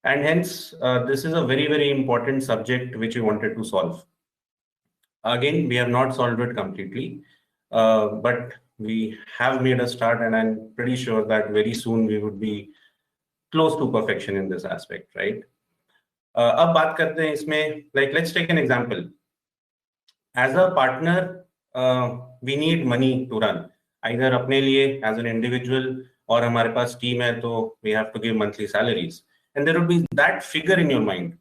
And hence this is a very important subject which we wanted to solve. Again, we have not solved it completely, but we have made a start, and I'm pretty sure that very soon we would be close to perfection in this aspect, right? अब बात करते हैं इसमें, like, let's take an example. As a partner, we need money to run, either अपने लिए as an individual, और हमारे पास team है तो we have to give monthly salaries, and there would be that figure in your mind,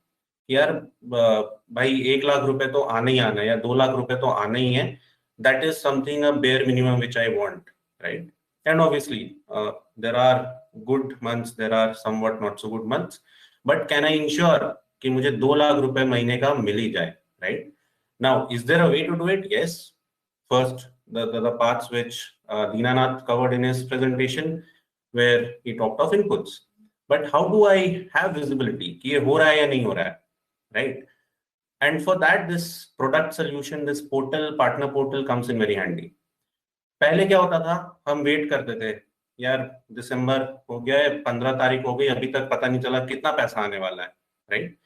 यार भाई 1 लाख रुपए तो आना ही आना है, या 2 लाख रुपए तो आना ही है. That is something, a bare minimum which I want, right? And obviously there are good months, there are somewhat not so good months, but can I ensure कि मुझे 2 लाख रुपए महीने का मिल ही जाए, right? Now, is there a way to do it? Yes. First, the parts which Dinanath covered in his presentation, where he talked of inputs. But how do I have visibility कि ये हो रहा है या नहीं हो रहा है, right? And for that, this product solution, this portal, partner portal comes in very handy. पहले क्या होता था, हम वेट करते थे, यार दिसंबर हो गया है, 15 तारीख हो गई, अभी तक पता नहीं चला कितना पैसा आने वाला है, राइट?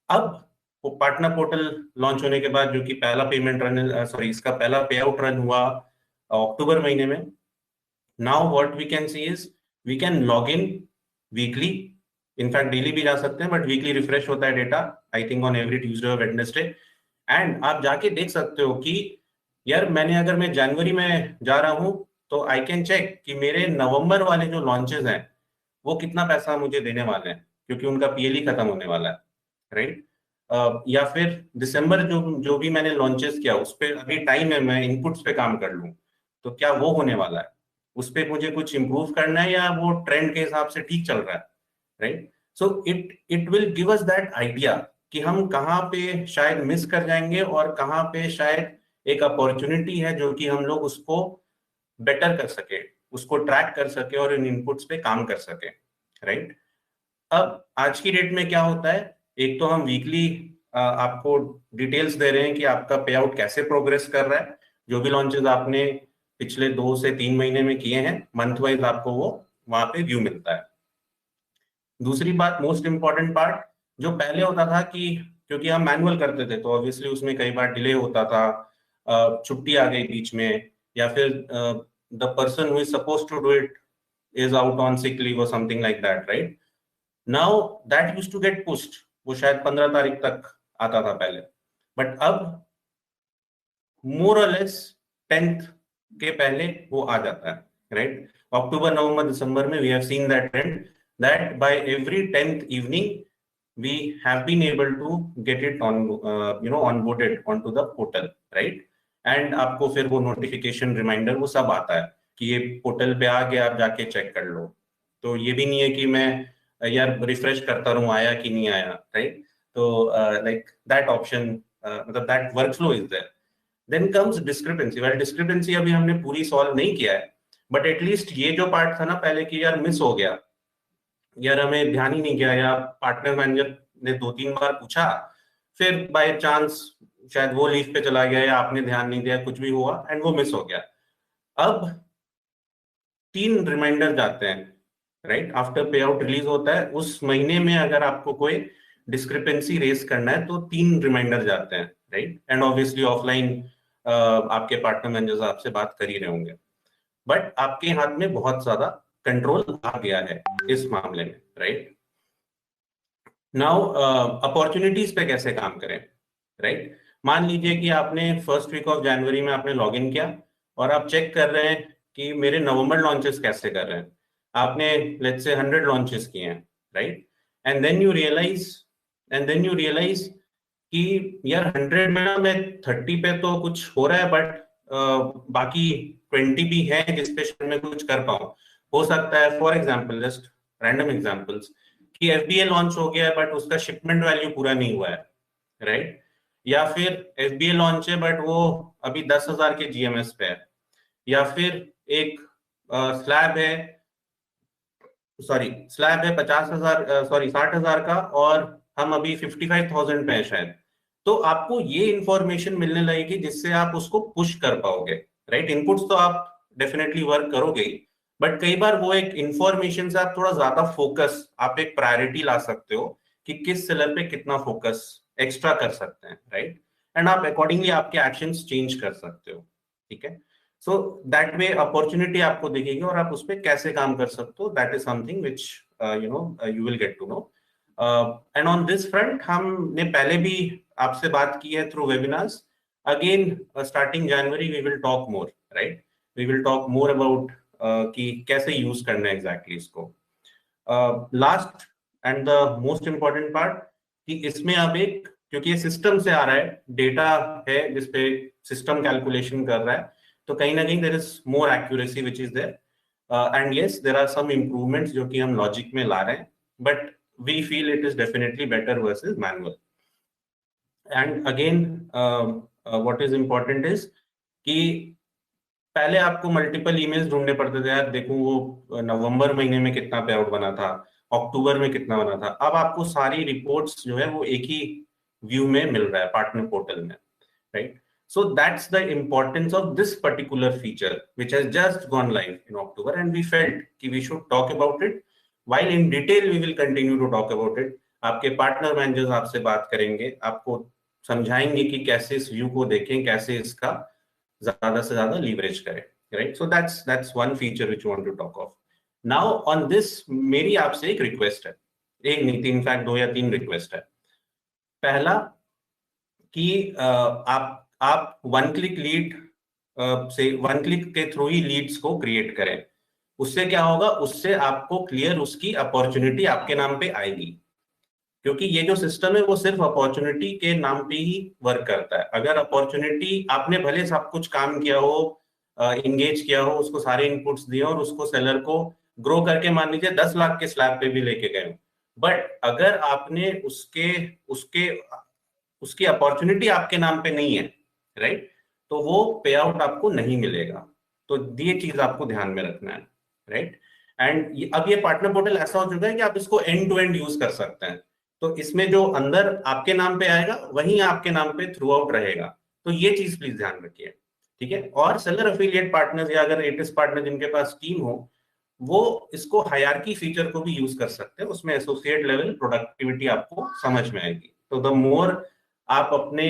अब वो पार्टनर पोर्टल लॉन्च होने के बाद, जो कि पहला पेमेंट रन, इसका पहला पे आउट रन हुआ अक्टूबर महीने में. Now what we can see is we can log in weekly, in fact daily भी जा सकते हैं, बट वीकली रिफ्रेश होता है data, I think on every Tuesday और वेडनेसडे. एंड आप जाके देख सकते हो कि यार अगर मैं जनवरी में जा रहा हूं तो आई कैन चेक कि मेरे नवंबर वाले जो लॉन्चेस हैं वो कितना पैसा मुझे देने वाले हैं, क्योंकि उनका पीएलई खत्म होने वाला है, राइट. या फिर दिसंबर जो भी मैंने लॉन्चेस किया उस पर अभी टाइम है, मैं इनपुट्स पे काम कर लूं तो क्या वो होने वाला है, उस पर मुझे कुछ इंप्रूव करना है या वो ट्रेंड के हिसाब से ठीक चल रहा है, right. So it will give us that idea कि हम कहाँ पे शायद मिस कर जाएंगे और कहाँ पे शायद एक अपॉर्चुनिटी है जो कि हम लोग उसको बेटर कर सके, उसको ट्रैक कर सके और इन इनपुट्स पे काम कर सके, राइट. अब आज की डेट में क्या होता है, एक तो हम वीकली आपको डिटेल्स दे रहे हैं कि आपका पे आउट कैसे प्रोग्रेस कर रहा है, जो भी लॉन्चेस आपने पिछले 2 से 3 महीने में किए हैं, मंथ वाइज आपको वो वहां पे व्यू मिलता है. दूसरी बात, मोस्ट इंपॉर्टेंट पार्ट, जो पहले होता था कि क्योंकि हम मैनुअल करते थे तो ऑब्वियसली उसमें कई बार डिले होता था, छुट्टी आ गई बीच में, या फिर the person who is supposed to do it is out on sick leave और something like that, right. Now that used to get pushed, वो शायद 15 तारीख तक आता था पहले, बट अब मोर और लेस 10th के पहले वो आ जाता है, राइट. अक्टूबर, नवंबर, दिसंबर में we have seen that trend that by every 10th evening we have been able to get it on onboarded onto the portal, right. and आपको फिर वो नोटिफिकेशन रिमाइंडर वो सब आता है कि ये पोर्टल पे आ गया, आप जाके चेक कर लो. तो ये भी नहीं है कि मैं यार रिफ्रेश करता रहूं आया कि नहीं आया, राइट. तो लाइक दैट ऑप्शन, मतलब that workflow is there. Then comes discrepancy. Well, discrepancy अभी हमने पूरी सॉल्व नहीं किया है, बट एटलीस्ट ये जो पार्ट था ना पहले कि यार मिस हो गया, यार हमें ध्यान ही नहीं किया, या पार्टनर मैनेजर ने 2-3 बार पूछा, फिर बाय चांस शायद वो लीव पे चला गया या आपने ध्यान नहीं दिया, कुछ भी हुआ एंड वो मिस हो गया. अब 3 रिमाइंडर जाते हैं, राइट. आफ्टर पे आउट रिलीज होता है उस महीने में अगर आपको कोई डिस्क्रिपेंसी रेस करना है तो 3 रिमाइंडर जाते हैं, राइट. एंड ऑब्वियसली ऑफलाइन आपके पार्टनर मैनेजर्स आपसे बात कर ही रहे होंगे, बट आपके हाथ में बहुत ज्यादा कंट्रोल आ गया है इस मामले में, राइट. नाउ अपॉर्चुनिटीज पे कैसे काम करें, राइट. मान लीजिए कि आपने फर्स्ट वीक ऑफ जनवरी में आपने लॉग इन किया और आप चेक कर रहे हैं कि मेरे नवंबर लॉन्चेस कैसे कर रहे हैं. आपने लेट्स से 100 लॉन्चेस किए हैं, right. And then you realise कि यार 100 में ना मैं 30 पे तो कुछ हो रहा है, बट बाकी 20 भी है जिसपे शायद मैं कुछ कर पाऊं. हो सकता है for example, just random examples, कि एफबीए लॉन्च हो गया है बट उसका शिपमेंट वैल्यू पूरा नहीं हुआ है, राइट. या फिर एफबीए लॉन्च है बट वो अभी 10,000 के जीएमएस पे है, या फिर एक स्लैब है 60,000 का और हम अभी 55,000 पे है शायद. तो आपको ये इंफॉर्मेशन मिलने लगेगी जिससे आप उसको पुश कर पाओगे, राइट. इनपुट्स तो आप डेफिनेटली वर्क करोगे, बट कई बार वो एक इंफॉर्मेशन से आप थोड़ा ज्यादा फोकस, आप एक प्रायोरिटी ला सकते हो कि किस सेलर पे कितना फोकस एक्स्ट्रा कर सकते हैं, राइट. एंड आप अकॉर्डिंगली आपके एक्शंस चेंज कर सकते हो, ठीक है. सो दैट वे अपॉर्चुनिटी आपको दिखेगी और आप उस पर कैसे काम कर सकते हो, that is something which you will get to know. And on this front हमने पहले भी आपसे बात की है through webinars. Again starting January we will talk more, right. We will talk more about कि कैसे यूज करना है एग्जैक्टली इसको. Last and the most important part कि इसमें अब एक, क्योंकि ये सिस्टम से आ रहा है, डेटा है जिसपे सिस्टम कैलकुलेशन कर रहा है, तो कहीं ना कहीं there is more accuracy which is there. And yes, there are some improvements जो कि हम लॉजिक में ला रहे हैं, but we feel it is definitely better versus manual. And again what is important is कि पहले आपको मल्टीपल ईमेल्स ढूंढने पड़ते थे, यार देखूं वो नवंबर महीने में कितना पे आउट बना था, अक्टूबर में कितना बना था. अब आपको सारी रिपोर्ट्स जो है वो एक ही व्यू में मिल रहा है पार्टनर पोर्टल में, right. So that's the importance of this particular feature which has just gone live in October, and we felt कि we should talk about it. While in detail we will continue to talk about it. आपके partner managers आपसे बात करेंगे, आपको समझाएंगे कि कैसे इस व्यू को देखें, कैसे इसका ज्यादा से ज्यादा लीवरेज करें, right? So that's one feature which you want to talk of. Now on this मेरी आपसे एक रिक्वेस्ट है, एक नहीं तीन, इनफैक्ट 2 या 3 रिक्वेस्ट है. पहला कि आप वन क्लिक लीड से वन क्लिक के थ्रू ही लीड्स को क्रिएट करें. उससे क्या होगा, उससे आपको क्लियर उसकी अपॉर्चुनिटी आपके नाम पे आएगी, क्योंकि ये जो सिस्टम है वो सिर्फ अपॉर्चुनिटी के नाम पे ही वर्क करता है. अगर अपॉर्चुनिटी आपने भले सब कुछ काम किया हो, इंगेज किया हो, उसको सारे इनपुट्स दिए और उसको सेलर को ग्रो करके मान लीजिए 10 लाख के स्लैब पे भी लेके गए हो, बट अगर आपने उसकी अपॉर्चुनिटी आपके नाम पे नहीं है, राइट, तो वो पे आउट आपको नहीं मिलेगा. तो ये चीज आपको ध्यान में रखना है, राइट. एंड अब ये पार्टनर पोर्टल ऐसा हो चुका है कि आप इसको एंड टू एंड यूज कर सकते हैं. तो इसमें जो अंदर आपके नाम पे आएगा वही आपके नाम पे थ्रू आउट रहेगा. तो ये चीज प्लीज ध्यान रखिए, ठीक है. और सेलर एफिलिएट पार्टनर्स या अगर एटिस पार्टनर जिनके पास टीम हो, वो इसको हायरार्की फीचर को भी यूज कर सकते हैं. उसमें एसोसिएट लेवल प्रोडक्टिविटी आपको समझ में आएगी. तो द मोर आप अपने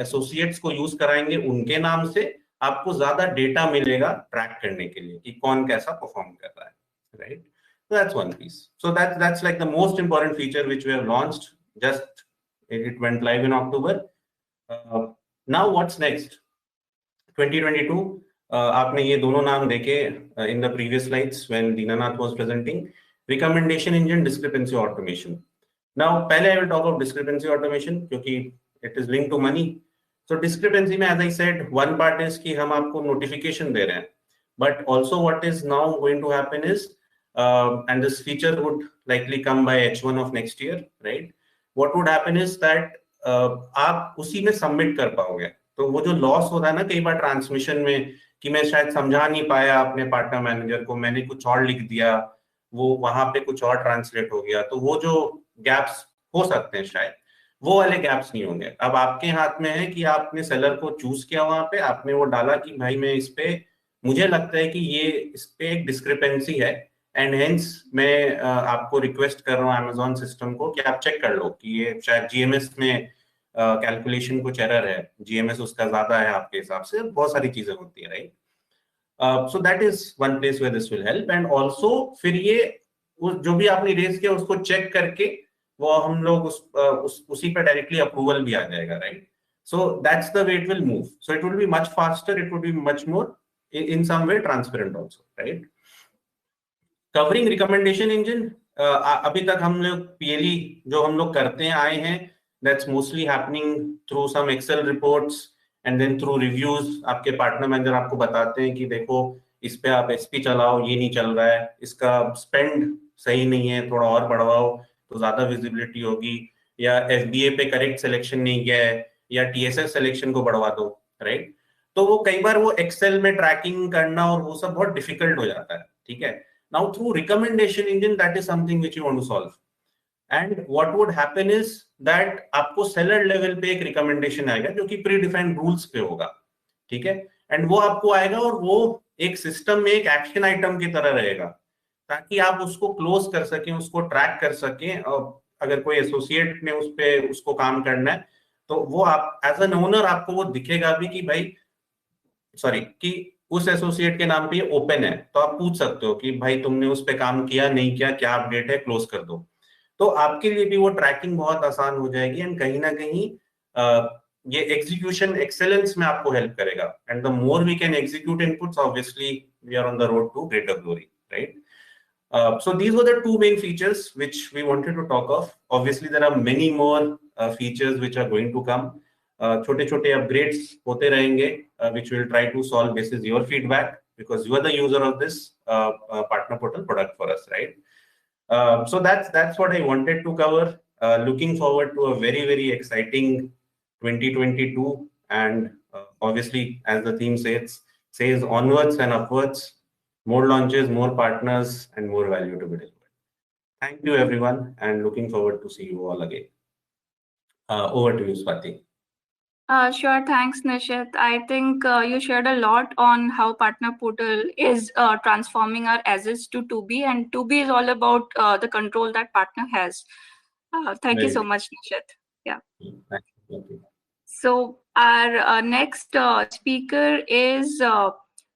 एसोसिएट्स को यूज कराएंगे उनके नाम से, आपको ज्यादा डेटा मिलेगा ट्रैक करने के लिए कि कौन कैसा परफॉर्म कर रहा है, right. So that's one piece. So that's like the most important feature which we have launched. Just it went live in October. Now what's next? 2022. आपने ये दोनों नाम देखे in the previous slides when Dinanath was presenting. Recommendation engine, discrepancy automation. Now पहले I will talk about discrepancy automation क्योंकि it is linked to money. So discrepancy में, as I said, one part is कि हम आपको notification दे रहे हैं, but also what is now going to happen is and this feature would likely come by H1 of next year, right? What would happen is that आप उसी में submit कर पाओगे. तो वो जो लॉस होता है ना कई बार ट्रांसमिशन में कि मैं शायद समझा नहीं पाया अपने पार्टनर मैनेजर को, मैंने कुछ और लिख दिया, वो वहां पे कुछ और ट्रांसलेट हो गया, तो वो जो गैप्स हो सकते हैं शायद वो वाले गैप्स नहीं होंगे. अब आपके हाथ में है कि आपने सेलर को चूज किया, वहां पे आपने वो डाला कि भाई मैं इस पे, मुझे लगता है कि ये इस पे एक डिस्क्रिपेंसी है एंड हेंस मैं आपको रिक्वेस्ट कर रहा हूँ Amazon सिस्टम को कि आप चेक कर लो कि ये शायद GMS में कैलकुलेशन कुछ एरर है, GMS उसका ज्यादा है आपके हिसाब से, बहुत सारी चीजें होती है, right. So that is one place where this will help. And also फिर ये जो भी आपने रेज किया उसको चेक करके वो हम लोग उसी पे डायरेक्टली अप्रूवल भी आ जाएगा, right. So that's the way it will move. So it will be much faster, it will be much more in some way transparent also, right. Covering recommendation engine, अभी तक हम लोग PLE जो हम लोग करते हैं आए हैं, that's mostly happening through some Excel reports and then through reviews. आपके पार्टनर मैनेजर आपको बताते हैं कि देखो इस पे आप SP चलाओ, ये नहीं चल रहा है, इसका स्पेंड सही नहीं है, थोड़ा और बढ़वाओ तो ज्यादा विजिबिलिटी होगी, या FBA पे करेक्ट सिलेक्शन नहीं किया है, या TSS सिलेक्शन को बढ़वा दो, राइट. तो वो कई बार वो एक्सेल में ट्रैकिंग करना और वो सब बहुत डिफिकल्ट हो जाता है, ठीक है. Now through recommendation engine, that is something which you want to solve. And what would happen is that आपको seller level पे एक recommendation आएगा जो कि predefined rules पे होगा, ठीक है. And वो आपको आएगा और वो एक system में एक action item की तरह रहेगा ताकि आप उसको close कर सकें, उसको track कर सकें. और अगर कोई associate ने उस पे उसको काम करना है तो वो आप as an owner आपको वो दिखेगा भी कि भाई कि उस एसोसिएट के नाम पे ओपन है, तो आप पूछ सकते हो कि भाई तुमने उस पे काम किया नहीं किया, क्या अपडेट है, क्लोज कर दो. तो आपके लिए भी वो ट्रैकिंग बहुत आसान हो जाएगी एंड कहीं ना कहीं ये एग्जीक्यूशन एक्सेलेंस में आपको हेल्प करेगा. And the more we can execute inputs, obviously we are on the road to greater glory, right. So these were the two main features which we wanted to talk of. Obviously there are many more features which are going to come. छोटे छोटे upgrades होते रहेंगे which will try to solve basis your feedback because you are the user of this partner portal product for us, right. So that's what I wanted to cover. Looking forward to a very exciting 2022 and obviously as the theme says onwards and upwards, more launches, more partners and more value to be delivered. Thank you everyone and looking forward to see you all again. Over to you, Swati. Sure, thanks Nishit. I think you shared a lot on how Partner Portal is transforming our as-is to to-be, and to-be is all about the control that partner has. Thank you so much, Nishit. Yeah. Thank you. So our next speaker is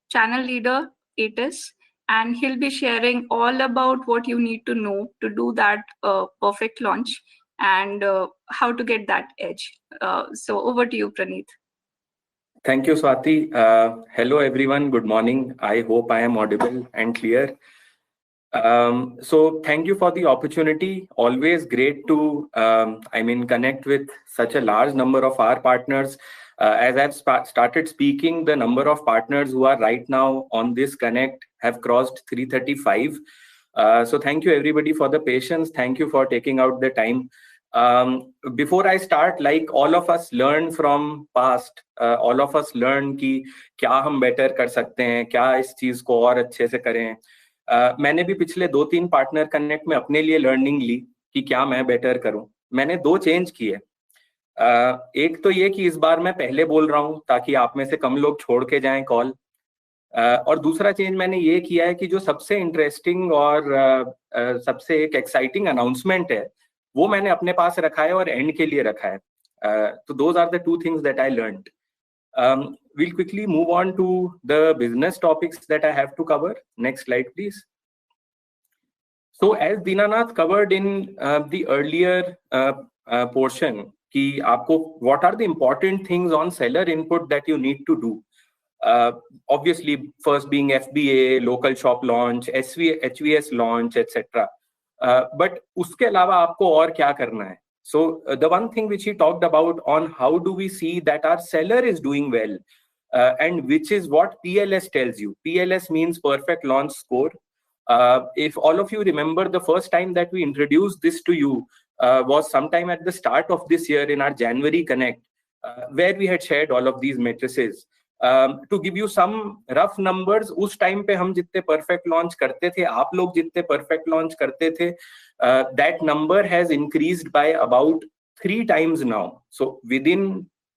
channel leader ATIS, and he'll be sharing all about what you need to know to do that perfect launch and how to get that edge. So over to you, Praneeth. Thank you, Swati. Hello, everyone. Good morning. I hope I am audible and clear. So thank you for the opportunity. Always great to, connect with such a large number of our partners. As I've started speaking, the number of partners who are right now on this Connect have crossed 335. So thank you everybody for the patience. Thank you for taking out the time. Before I start, like all of us learn from past, all of us learn कि क्या हम better कर सकते हैं, क्या इस चीज को और अच्छे से करें. मैंने भी पिछले 2-3 पार्टनर कनेक्ट में अपने लिए लर्निंग ली कि क्या मैं बेटर करूं. मैंने 2 चेंज किए. एक तो ये कि इस बार मैं पहले बोल रहा हूं ताकि आप में से कम लोग छोड़ के जाएं कॉल. और दूसरा चेंज मैंने ये किया है कि जो सबसे इंटरेस्टिंग और सबसे एक एक्साइटिंग अनाउंसमेंट है वो मैंने अपने पास रखा है और एंड के लिए रखा है. तो those are the 2 things that I learned. We'll quickly move on to the business topics that I have to cover. Next slide, please. So as Dinanath covered in the earlier portion, कि आपको what are the important things on seller input that you need to do. Obviously, first being FBA, local shop launch, HVS launch, etc. But उसके अलावा आपको और क्या करना है? So the one thing which he talked about on how do we see that our seller is doing well, and which is what PLS tells you. PLS means perfect launch score. If all of you remember, the first time that we introduced this to you was sometime at the start of this year in our January Connect, where we had shared all of these matrices. To give you some rough numbers, उस time पे हम जितने perfect launch करते थे, आप लोग जितने perfect launch करते थे, that number has increased by about 3 times now. So within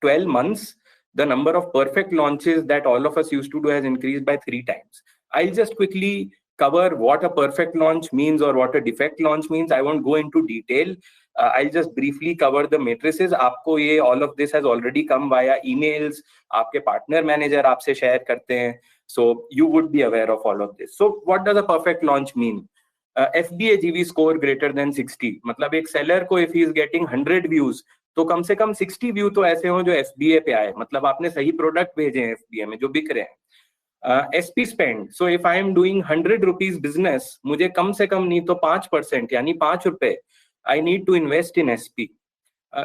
12 months, the number of perfect launches that all of us used to do has increased by 3 times. I'll just quickly cover what a perfect launch means or what a defect launch means. I won't go into detail. I'll just briefly cover the matrices. आपको ये all of this has already come via emails. आपके partner manager आपसे share करते हैं. So you would be aware of all of this. So what does a perfect launch mean? FBA GV score greater than 60. मतलब एक seller को if he is getting 100 views, तो कम से कम 60 view तो ऐसे हो जो FBA पे आए. मतलब आपने सही प्रोडक्ट भेजे हैं FBA में जो बिक रहे हैं. SP spend. So if I am doing 100 rupees business, मुझे कम से कम नहीं तो 5% यानी 5 रुपए I need to invest in SP.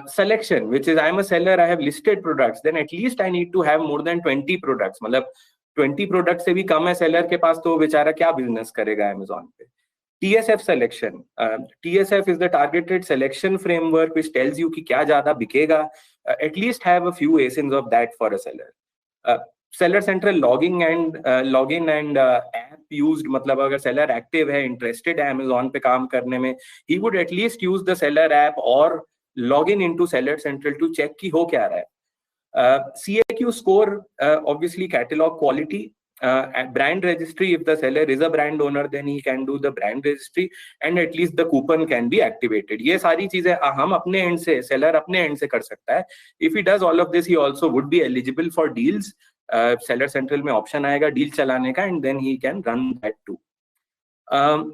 Selection, which is I am a seller, I have listed products, then at least I need to have more than 20 products. मतलब 20 products से भी कम है seller के पास तो बेचारा क्या business करेगा Amazon पे. TSF selection. TSF is the targeted selection framework which tells you कि क्या ज़्यादा बिकेगा. At least have a few ASINs of that for a seller. Seller Central login and app used. मतलब अगर seller active है, interested है Amazon पे काम करने में, he would at least use the seller app or login into Seller Central to check कि हो क्या रहा है. CAQ score, obviously catalog quality. Brand registry, if the seller is a brand owner, then he can do the brand registry and at least the coupon can be activated. ये सारी चीजें हम अपने end से, seller अपने end से कर सकता है. If he does all of this, he also would be eligible for deals. Seller Central में option आएगा deal चलाने का and then he can run that too.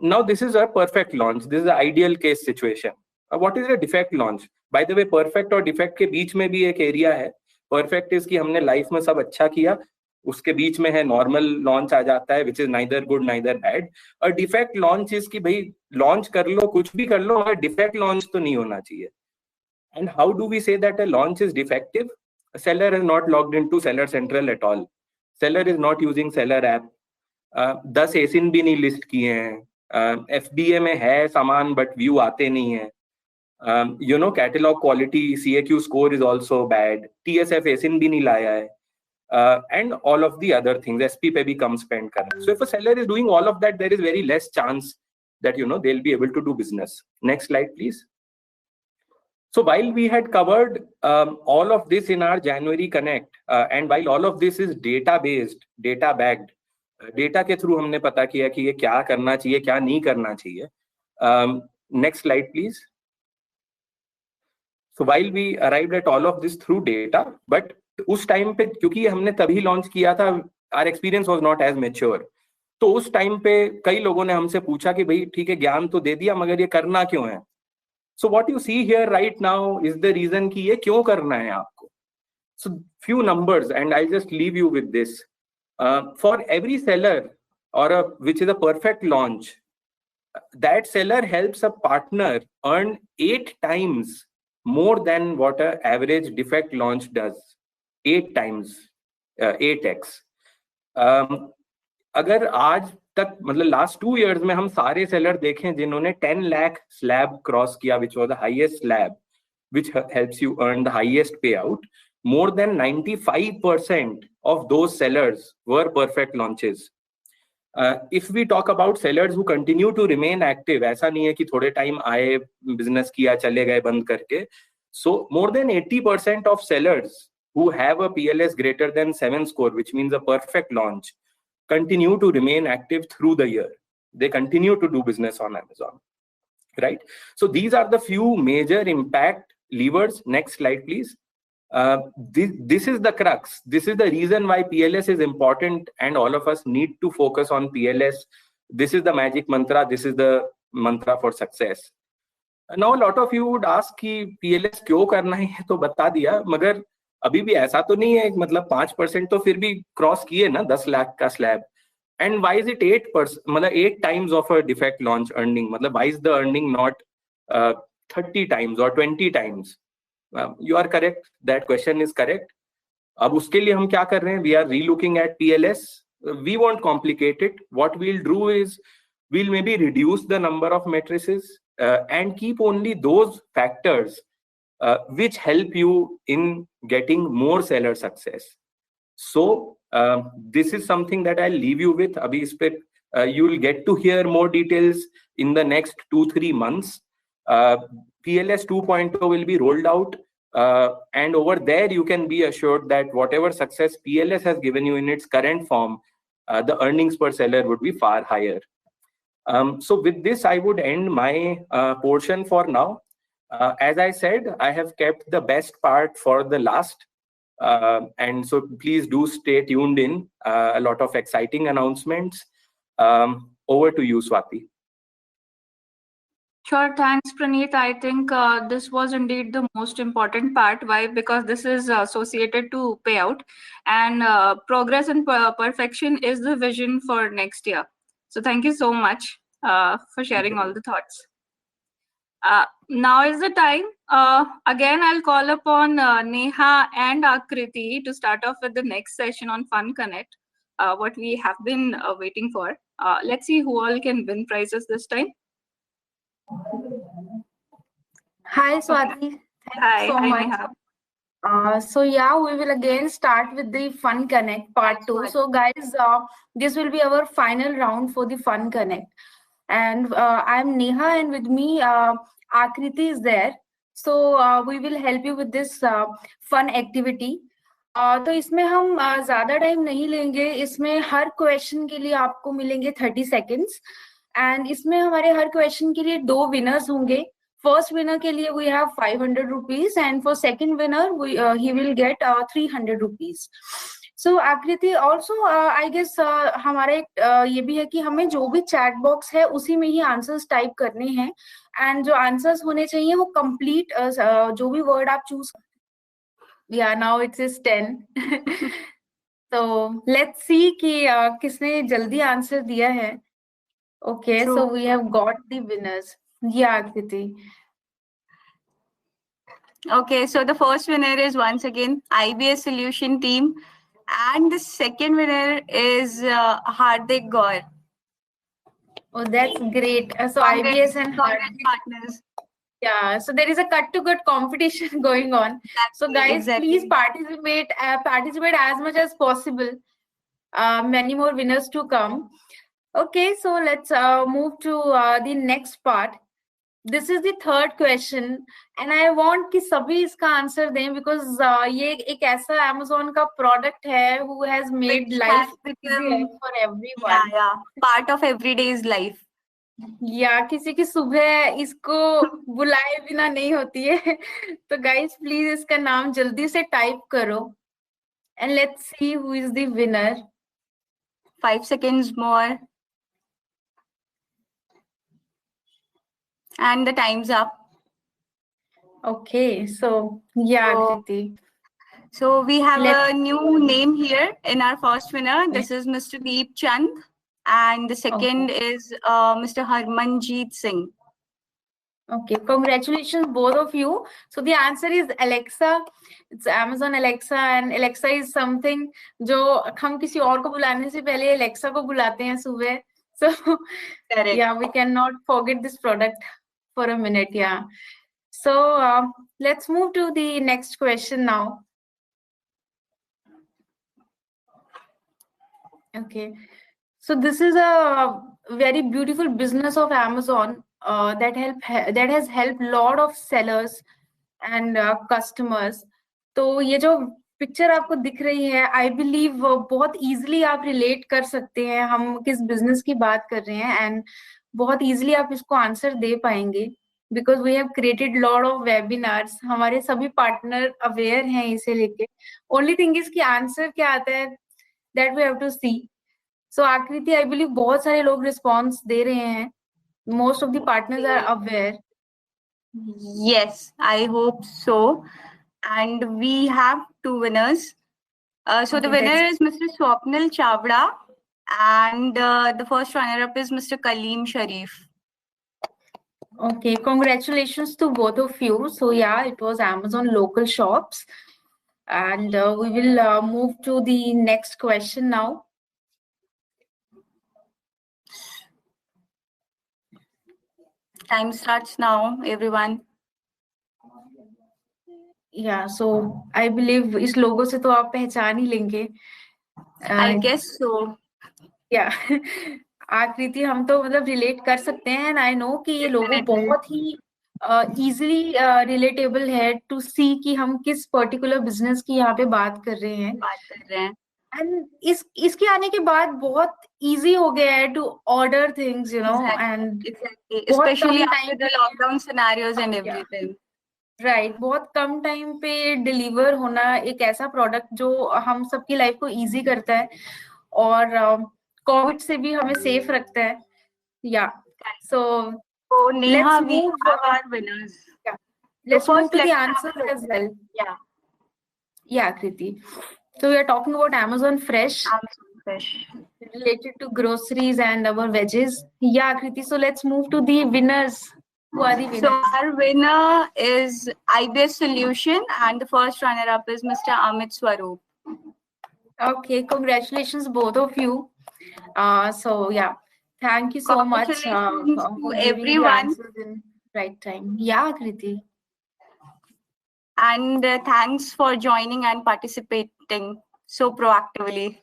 Now this is a perfect launch. This is an ideal case situation. What is a defect launch? By the way, perfect और defect के बीच में भी एक area है. Perfect is कि हमने life में सब अच्छा किया. उसके बीच में है normal launch आ जाता है, which is neither good neither bad. और defect launch is कि भाई launch कर लो, कुछ भी कर लो, और defect launch तो नहीं होना चाहिए. And how do we say that a launch is defective? A seller is not logged into Seller Central at all. Seller is not using seller app. 10 ASIN भी नहीं list किए हैं. FBA में है सामान but view आते नहीं हैं. Catalog quality, CAQ score is also bad. TSF ASIN भी नहीं लाया है. And all of the other things, SP पे भी कम spend कर रहा है. So if a seller is doing all of that, there is very less chance that they'll be able to do business. Next slide, please. So while we had covered all of this in our January Connect, and while all of this is data based, data backed, data के through हमने पता किया कि ये क्या करना चाहिए, क्या नहीं करना चाहिए. Next slide, please. So while we arrived at all of this through data, but उस टाइम पे क्योंकि हमने तभी लॉन्च किया था our experience was not as mature. तो उस टाइम पे कई लोगों ने हमसे पूछा कि भाई ठीक है ज्ञान तो दे दिया मगर ये करना क्यों है. So what you see here right now is the reason कि ये क्यों करना है आपको. So few numbers and I'll just leave you with this. For every seller which is a perfect launch, that seller helps a partner earn 8 times more than what an average defect launch does. 8 times, 8x. अगर आज तक मतलब last 2 years में हम सारे seller देखें जिन्होंने 10 lakh slab cross किया, which was the highest slab, which helps you earn the highest payout, more than 95% of those sellers were perfect launches. If we talk about sellers who continue to remain active, ऐसा नहीं है कि थोड़े time आए business किया चले गए बंद करके. So more than 80% of sellers who have a PLS greater than 7 score, which means a perfect launch, continue to remain active through the year. They continue to do business on Amazon, right? So these are the few major impact levers. Next slide, please. This is the crux. This is the reason why PLS is important and all of us need to focus on PLS. This is the magic mantra. This is the mantra for success. Now a lot of you would ask कि PLS क्यों करना है, तो बता दिया, मगर अभी भी ऐसा तो नहीं है, मतलब 5% तो फिर भी क्रॉस किए ना 10 लाख का slab. And why is it 8%, मतलब 8 times of a defect launch earning, मतलब why is the earning not 30 times और 20 times. You are correct, that question is correct. अब उसके लिए हम क्या कर रहे हैं, we are relooking at PLS. We won't complicate it. What we will do is we'll maybe reduce the number of matrices and keep only those factors which help you in getting more seller success. So this is something that I'll leave you with. Abhi is pe you will get to hear more details in the next 2-3 months. PLS 2.0 will be rolled out, and over there you can be assured that whatever success PLS has given you in its current form, the earnings per seller would be far higher. So with this, I would end my portion for now. As I said, I have kept the best part for the last, and so please do stay tuned in. A lot of exciting announcements. Over to you, Swati. Sure, thanks, Praneeth. I think this was indeed the most important part. Why? Because this is associated to payout, and progress and perfection is the vision for next year. So thank you so much for sharing all the thoughts. Now is the time. Again, I'll call upon Neha and Akriti to start off with the next session on Fun Connect, what we have been waiting for. Let's see who all can win prizes this time. Hi, Swati. Thank you so much. Neha. So yeah, we will again start with the Fun Connect part 2. So guys, this will be our final round for the Fun Connect. And I'm Neha, and with me, Akriti is there. So we will help you with this fun activity. तो इसमें हम ज़्यादा time नहीं लेंगे. इसमें हर question के लिए आपको मिलेंगे 30 seconds. एंड इसमें हमारे हर क्वेश्चन के लिए 2 विनर्स होंगे. First winner के लिए we have 500 rupees, and for second winner he will get 300 rupees. So Akriti, also I guess हमारा एक ये भी है कि हमें जो भी चैट बॉक्स है उसी में ही आंसर्स टाइप करने हैं, एंड जो आंसर्स होने चाहिए वो कंप्लीट जो भी वर्ड आप choose. Yeah, now it is 10. So let's see कि किसने जल्दी आंसर दिया है. Okay, so we have got the winners. Yeah, Akriti. Okay, so the first winner is once again IBS Solution team, and the second winner is Hardik Gaur. Oh, that's great. So IBS and Hardik partners. Yeah, so there is a cut-to-cut competition going on. So guys, please participate as much as possible. Many more winners to come. Okay, so let's move to the next part. This is the third question, and I want कि सभी इसका answer दें, because ये एक ऐसा Amazon का product है who has made life easy for everyone. Yeah, part of everyday's life. या किसी की सुबह इसको बुलाए बिना नहीं होती है. तो guys, please इसका नाम जल्दी से टाइप करो, and let's see who is the winner. 5 seconds more. And the time's up. Okay, so yeah, So- Kriti. So we have Let's- a new name here in our first winner. This is Mr. Deep Chand. And the second is Mr. Harmanjeet Singh. Okay, congratulations both of you. So the answer is Alexa. It's Amazon Alexa, and Alexa is something जो हम किसी और को बुलाने से पहले Alexa को बुलाते हैं सुबह. So Correct. yeah, we cannot forget this product for a minute. Yeah. So let's move to the next question now. Okay. So this is a very beautiful business of Amazon that has helped lot of sellers and customers. तो ये जो picture आपको दिख रही है, I believe बहुत easily आप relate कर सकते हैं हम किस business की बात कर रहे हैं, and बहुत easily आप इसको answer दे पाएंगे because we have created lot of webinars. हमारे सभी partner aware हैं इसे लेके. Only thing is कि answer क्या आता है that we have to see. So Akriti, I believe बहुत सारे लोग response दे रहे हैं. Most of the partners are aware. Yes, I hope so. And we have 2 winners. So the Okay, winner that's- is Mr. Swapnil Chavda, and the first runner-up is Mr. Kaleem Sharif. Okay, congratulations to both of you. So yeah, it was Amazon local shops. And we will move to the next question now. Time starts now, everyone. Yeah, so I believe इस लोगों से तो आप पहचान ही लेंगे. I guess so. Yeah. आकृति हम तो मतलब रिलेट कर सकते हैं, एंड आई नो कि ये लोगों बहुत ही इजीली रिलेटेबल है टू सी कि हम किस पर्टिकुलर बिजनेस की यहाँ पे बात कर रहे हैं. एंड इसके आने के बाद बहुत इजी हो गया है to order things, you know, and Exactly. Especially come after the lockdown scenarios and everything. Right, बहुत कम टाइम पे डिलीवर होना एक ऐसा प्रोडक्ट जो हम सबकी लाइफ को इजी करता है और कोविड से भी हमें सेफ रखता है. या सो So Neha, let's we move have our winners. let's So move first to the let's answer have a as well. Yeah, Kriti. So we are talking about Amazon Fresh Amazon Fresh. related to groceries and our veggies. Yeah, Kriti. So let's move to the winners. Who are the winners? So our winner is IBS Solution, and the first runner-up is Mr. Amit Swaroop. Okay, congratulations both of you. So yeah, thank you so much Congratulations for to giving the everyone. answers in right time. Yeah, Kriti. And thanks for joining and participating so proactively.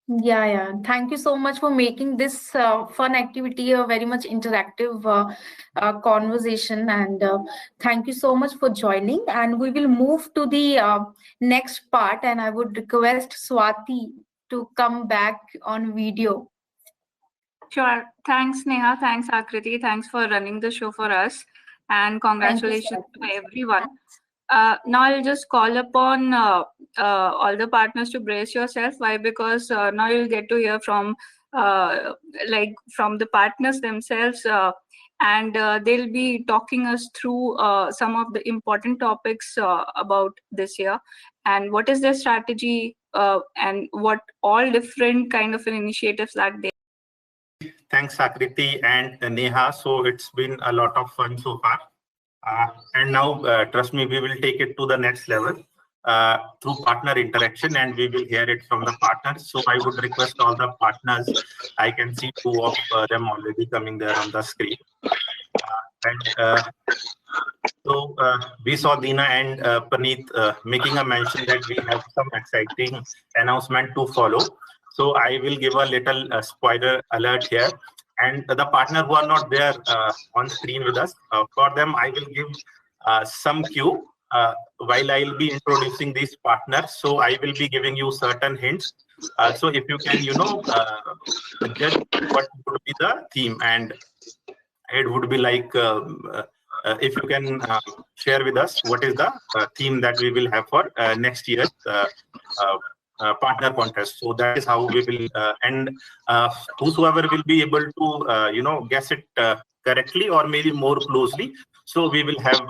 Yeah. Thank you so much for making this fun activity a very much interactive conversation, and thank you so much for joining. And we will move to the next part, and I would request Swati to come back on video. Sure. Thanks, Neha. Thanks, Akriti. Thanks for running the show for us. And congratulations to everyone. Now I'll just call upon all the partners to brace yourself. Why? Because now you'll get to hear from from the partners themselves, and they'll be talking us through some of the important topics about this year and what is their strategy and what all different kind of initiatives that they. Thanks, Akriti and Neha. So it's been a lot of fun so far. And now, trust me, we will take it to the next level through partner interaction, and we will hear it from the partners. So I would request all the partners, I can see 2 of them already coming there on the screen. So we saw Dina and Praneet making a mention that we have some exciting announcement to follow. So I will give a little spoiler alert here. And the partner who are not there on screen with us, for them, I will give some cue while I'll be introducing these partners. So I will be giving you certain hints. So if you can, judge what would be the theme, and it would be like, if you can share with us what is the theme that we will have for next year's partner contest. So that is how we will, and whosoever will be able to, guess it correctly or maybe more closely. So we will have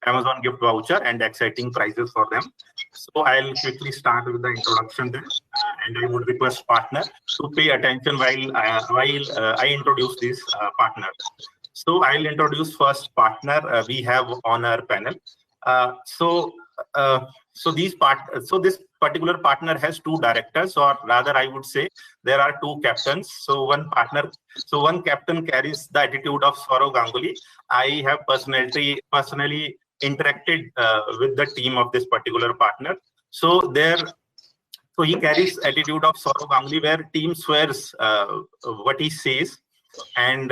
Amazon gift voucher and exciting prizes for them. So I'll quickly start with the introduction then, and I would request partner to pay attention while I introduce this partner. So I'll introduce first partner we have on our panel. So this particular partner has two directors, or rather I would say there are two captains. So one captain carries the attitude of Saurav Ganguly. I have personally interacted with the team of this particular partner. So he carries attitude of Saurav Ganguly, where team swears what he says, and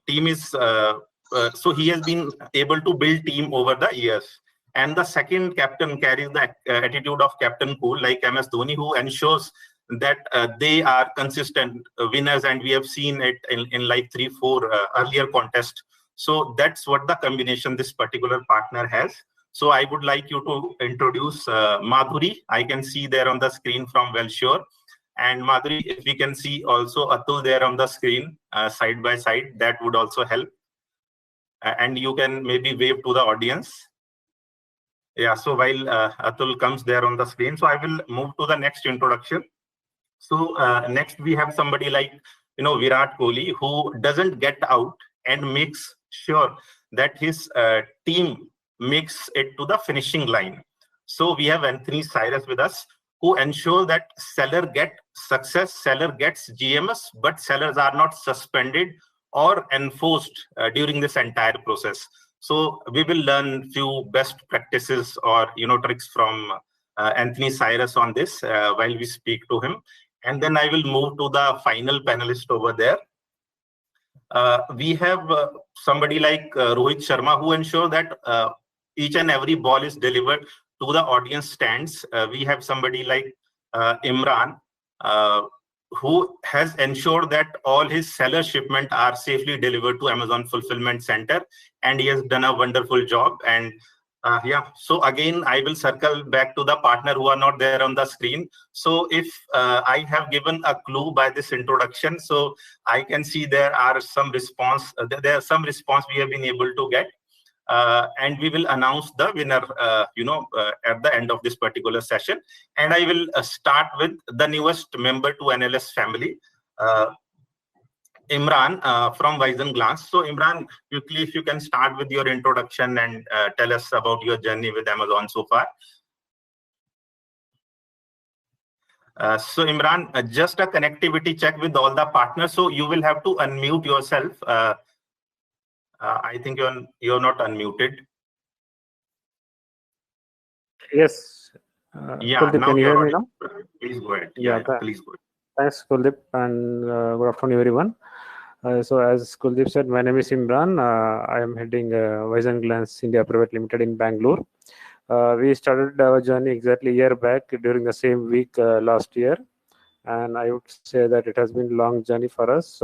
team is so he has been able to build team over the years. And the second captain carries the attitude of Captain Cool, like MS Dhoni, who ensures that they are consistent winners, and we have seen it in like 3-4 earlier contests. So that's what the combination this particular partner has. So I would like you to introduce Madhuri. I can see there on the screen from Wellshore. And Madhuri, if we can see also Atul there on the screen side by side, that would also help. And you can maybe wave to the audience. Yeah, so while Atul comes there on the screen, so I will move to the next introduction. So next we have somebody like, Virat Kohli, who doesn't get out and makes sure that his team makes it to the finishing line. So we have Anthony Cyrus with us, who ensure that seller get success, seller gets GMS, but sellers are not suspended or enforced during this entire process. So we will learn few best practices or tricks from Anthony Cyrus on this while we speak to him, and then I will move to the final panelist over there. We have somebody like Rohit Sharma, who ensure that each and every ball is delivered to the audience stands. We have somebody like Imran, who has ensured that all his seller shipment are safely delivered to Amazon Fulfillment Center, and he has done a wonderful job. And so again, I will circle back to the partner who are not there on the screen. So if I have given a clue by this introduction, so I can see there are some response. There are some response we have been able to get. And we will announce the winner, at the end of this particular session. And I will start with the newest member to NLS family, Imran from Weissenglans. So Imran, quickly, if you can start with your introduction and tell us about your journey with Amazon so far. So Imran, just a connectivity check with all the partners. So you will have to unmute yourself. I think you're not unmuted. Yes. Yeah, Kuldeep, now can you hear me now? Please go ahead. Yeah, please go ahead. Thanks, Kuldeep, and good afternoon, everyone. So as Kuldeep said, my name is Imran. I am heading Weissenglans India Private Limited in Bangalore. We started our journey exactly a year back during the same week last year. And I would say that it has been a long journey for us.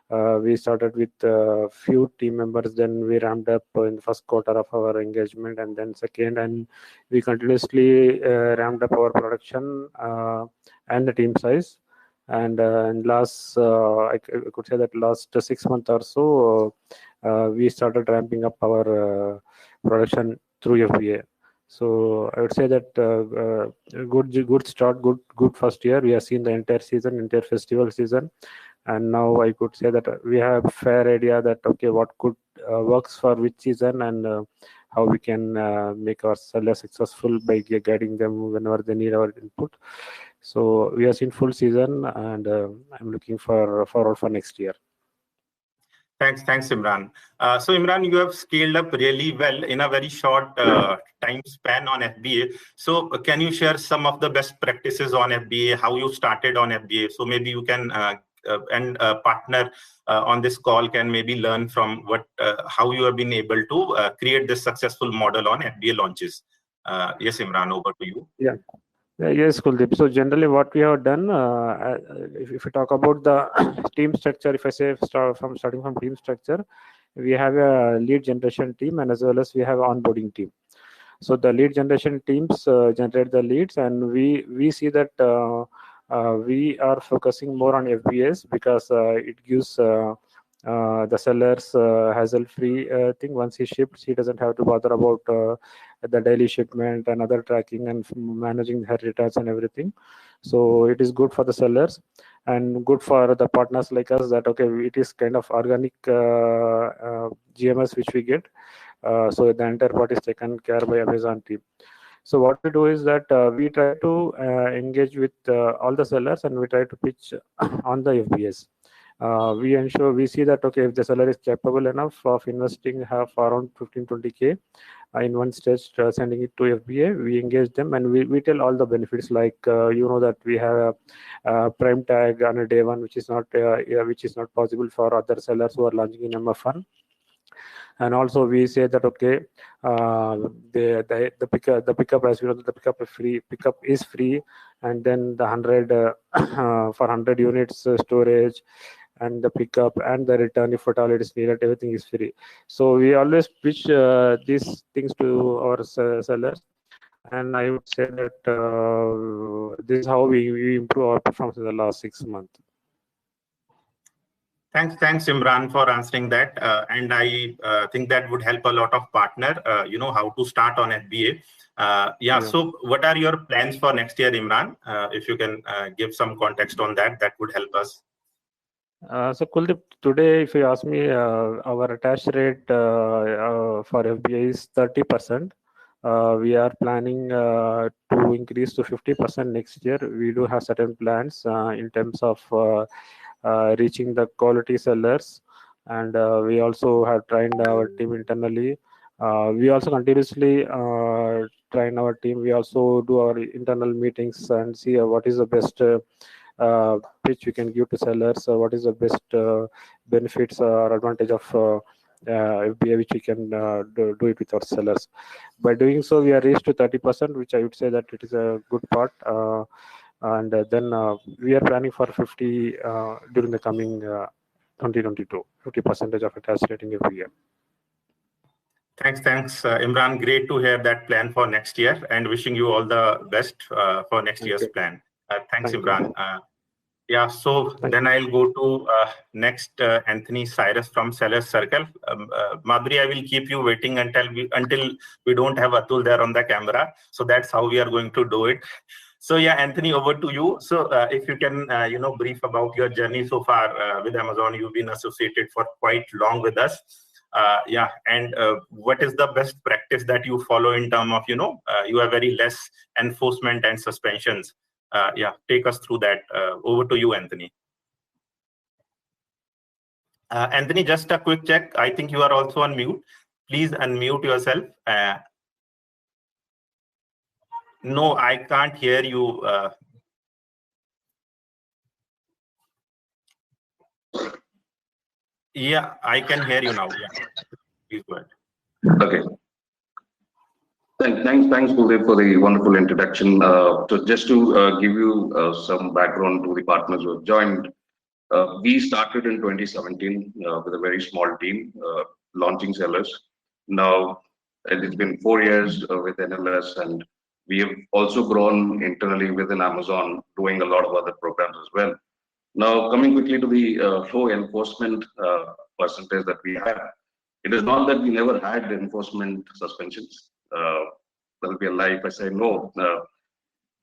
We started with a few team members, then we ramped up in the first quarter of our engagement, and then second, and we continuously ramped up our production and the team size. And last, I could say that last 6 months or so, we started ramping up our production through FBA. So I would say that good start, good first year. We have seen the entire season, entire festival season. And now I could say that we have a fair idea that, okay, what could works for which season, and how we can make our sellers successful by guiding them whenever they need our input. So we have seen full season, and I'm looking forward for next year. Thanks, Imran. So Imran, you have scaled up really well in a very short time span on FBA. So can you share some of the best practices on FBA, how you started on FBA? So maybe you can and partner on this call can maybe learn from how you have been able to create this successful model on FBA launches. Yes, Imran, over to you. Yeah. Yes, Kuldeep. So generally what we have done, if we talk about the team structure, if I say starting from team structure, we have a lead generation team, and as well as we have an onboarding team. So the lead generation teams generate the leads, and we see that we are focusing more on FBAs because it gives the seller's hassle-free thing. Once he ships, he doesn't have to bother about the daily shipment and other tracking and managing her returns and everything. So it is good for the sellers and good for the partners like us, that okay, it is kind of organic GMS which we get. So the entire part is taken care by Amazon team. So what we do is that we try to engage with all the sellers, and we try to pitch on the FBAs. We see that okay, if the seller is capable enough of investing half around 15-20K in one stage, sending it to FBA, we engage them, and we tell all the benefits, like that we have a prime tag on a day one, which is not possible for other sellers who are launching in MF1. And also we say that okay, the pickup, as you know, the pickup is free, and then the 100 for 100 units storage, and the pickup and the return, if at all it is needed, everything is free. So we always pitch these things to our sellers, and I would say that this is how we improve our performance in the last 6 months. Thanks, Imran, for answering that. And I think that would help a lot of partner, how to start on FBA. Yeah. So what are your plans for next year, Imran? If you can give some context on that, that would help us. So Kuldeep, today, if you ask me, our attach rate for FBA is 30%. We are planning to increase to 50% next year. We do have certain plans in terms of reaching the quality sellers, and we also have trained our team internally. We also continuously train our team. We also do our internal meetings and see what is the best pitch we can give to sellers, what is the best benefits or advantage of FBA, which we can do it with our sellers. By doing so, we are reached to 30%, which I would say that it is a good part. And then we are planning for 50 during the coming 2022, 50% of attach rating every year. Thanks, Imran. Great to hear that plan for next year, and wishing you all the best for next year's plan. Thanks, Imran. Yeah, so then I'll go to next Anthony Cyrus from Sellers Circle. Madhuri, I will keep you waiting until we don't have Atul there on the camera. So that's how we are going to do it. So yeah, Anthony, over to you. So if you can, brief about your journey so far with Amazon. You've been associated for quite long with us. And what is the best practice that you follow in terms of, you have very less enforcement and suspensions. Take us through that. Over to you, Anthony. Anthony, just a quick check. I think you are also on mute. Please unmute yourself. No, I can't hear you. Yeah, I can hear you now. Yeah. Please go ahead. Okay. Thanks, Kuldeep, for the wonderful introduction. So just to give you some background to the partners who have joined, we started in 2017 with a very small team launching sellers. Now it's been 4 years with NLS, and we have also grown internally within Amazon, doing a lot of other programs as well. Now, coming quickly to the low enforcement percentage that we have, it is not that we never had enforcement suspensions. That will be a lie if I say no.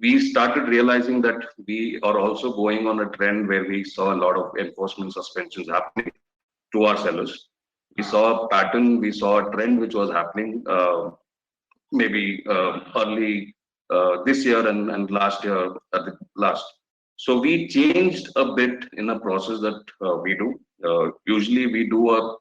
We started realizing that we are also going on a trend where we saw a lot of enforcement suspensions happening to our sellers. We saw a pattern, we saw a trend which was happening maybe early this year and last year at the last. So we changed a bit in the process that we do. Usually we do a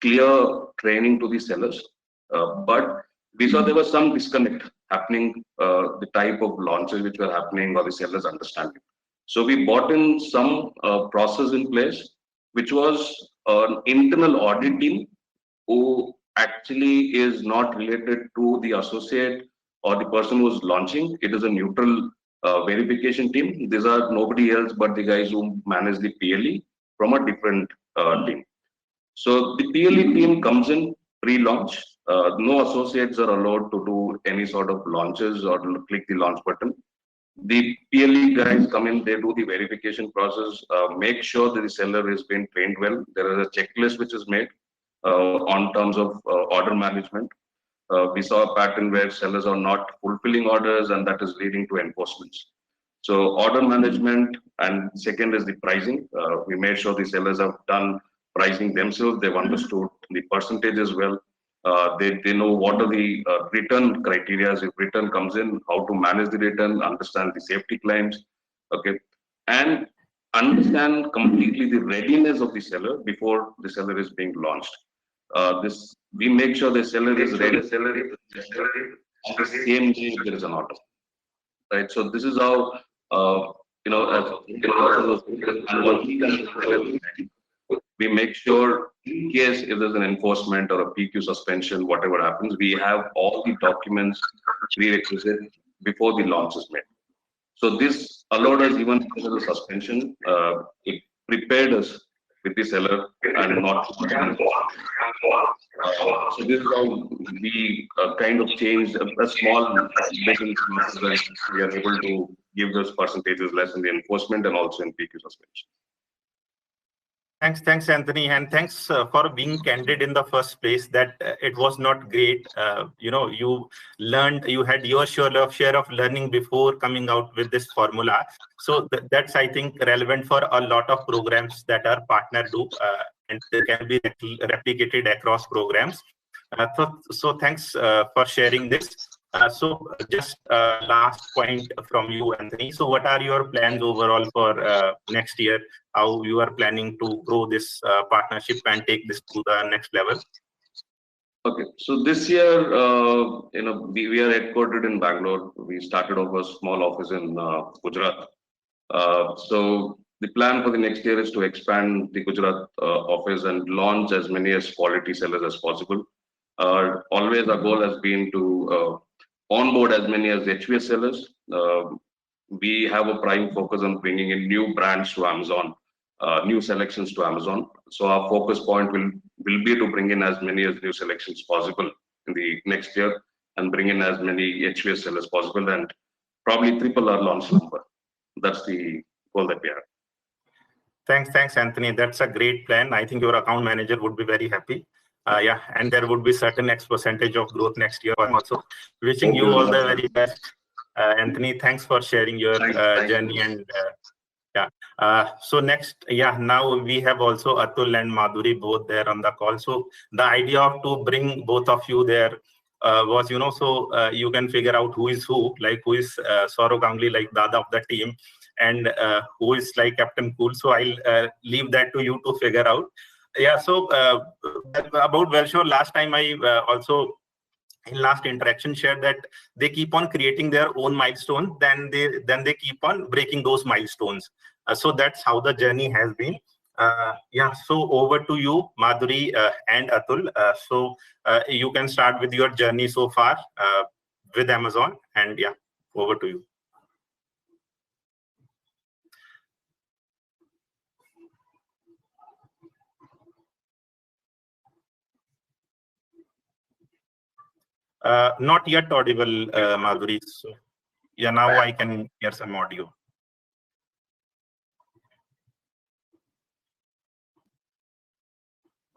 clear training to the sellers, but we saw there was some disconnect happening, the type of launches which were happening or the sellers understanding. So we brought in some process in place, which was an internal audit team who actually is not related to the associate or the person who's launching. It is a neutral verification team. These are nobody else but the guys who manage the PLE from a different team. So the PLE team comes in pre-launch. No associates are allowed to do any sort of launches or click the launch button. The PLE guys come in, they do the verification process, make sure that the seller is being trained well. There is a checklist which is made on terms of order management. We saw a pattern where sellers are not fulfilling orders, and that is leading to enforcements. So order management, and second is the pricing. We made sure the sellers have done pricing themselves. They've understood the percentages well. They know what are the return criteria. If return comes in, how to manage the return, understand the safety claims, okay, and understand completely the readiness of the seller before the seller is being launched. We make sure the seller is ready. On the same day there is an order, right? So this is how we make sure in case if there's an enforcement or a PQ suspension, whatever happens, we have all the documents prerequisite before the launch is made. So this allowed us, even after the suspension, it prepared us with the seller and not. So this is how we kind of changed a small business. We are able to give those percentages less in the enforcement and also in PQ suspension. Thanks, Anthony, and thanks for being candid in the first place that it was not great. You learned, you had your share of learning before coming out with this formula. So that's, I think, relevant for a lot of programs that our partner do, and they can be replicated across programs. So thanks for sharing this. So just last point from you, Anthony. So what are your plans overall for next year? How you are planning to grow this partnership and take this to the next level? Okay, so this year, we are headquartered in Bangalore. We started off a small office in Gujarat. So the plan for the next year is to expand the Gujarat office and launch as many as quality sellers as possible. Always our goal has been to onboard as many as HVS sellers. We have a prime focus on bringing in new brands to Amazon, new selections to Amazon. So our focus point will be to bring in as many as new selections possible in the next year and bring in as many HVS sellers possible and probably triple our launch number. That's the goal that we have. Thanks, Anthony. That's a great plan. I think your account manager would be very happy. Yeah, and there would be certain X percentage of growth next year. I'm also wishing you all the very best. Anthony, thanks for sharing your journey. And so next, now we have also Atul and Madhuri both there on the call. So the idea of to bring both of you there was, so you can figure out who is who, like who is Saurav Ganguly, like Dada of the team, and who is like Captain Cool. So I'll leave that to you to figure out. Yeah, so about Welshore, last time I also in last interaction shared that they keep on creating their own milestone, then they keep on breaking those milestones. So that's how the journey has been. So over to you, Madhuri and Atul. So you can start with your journey so far with Amazon, and over to you. Not yet audible, Madhuri. So, now I can hear some audio.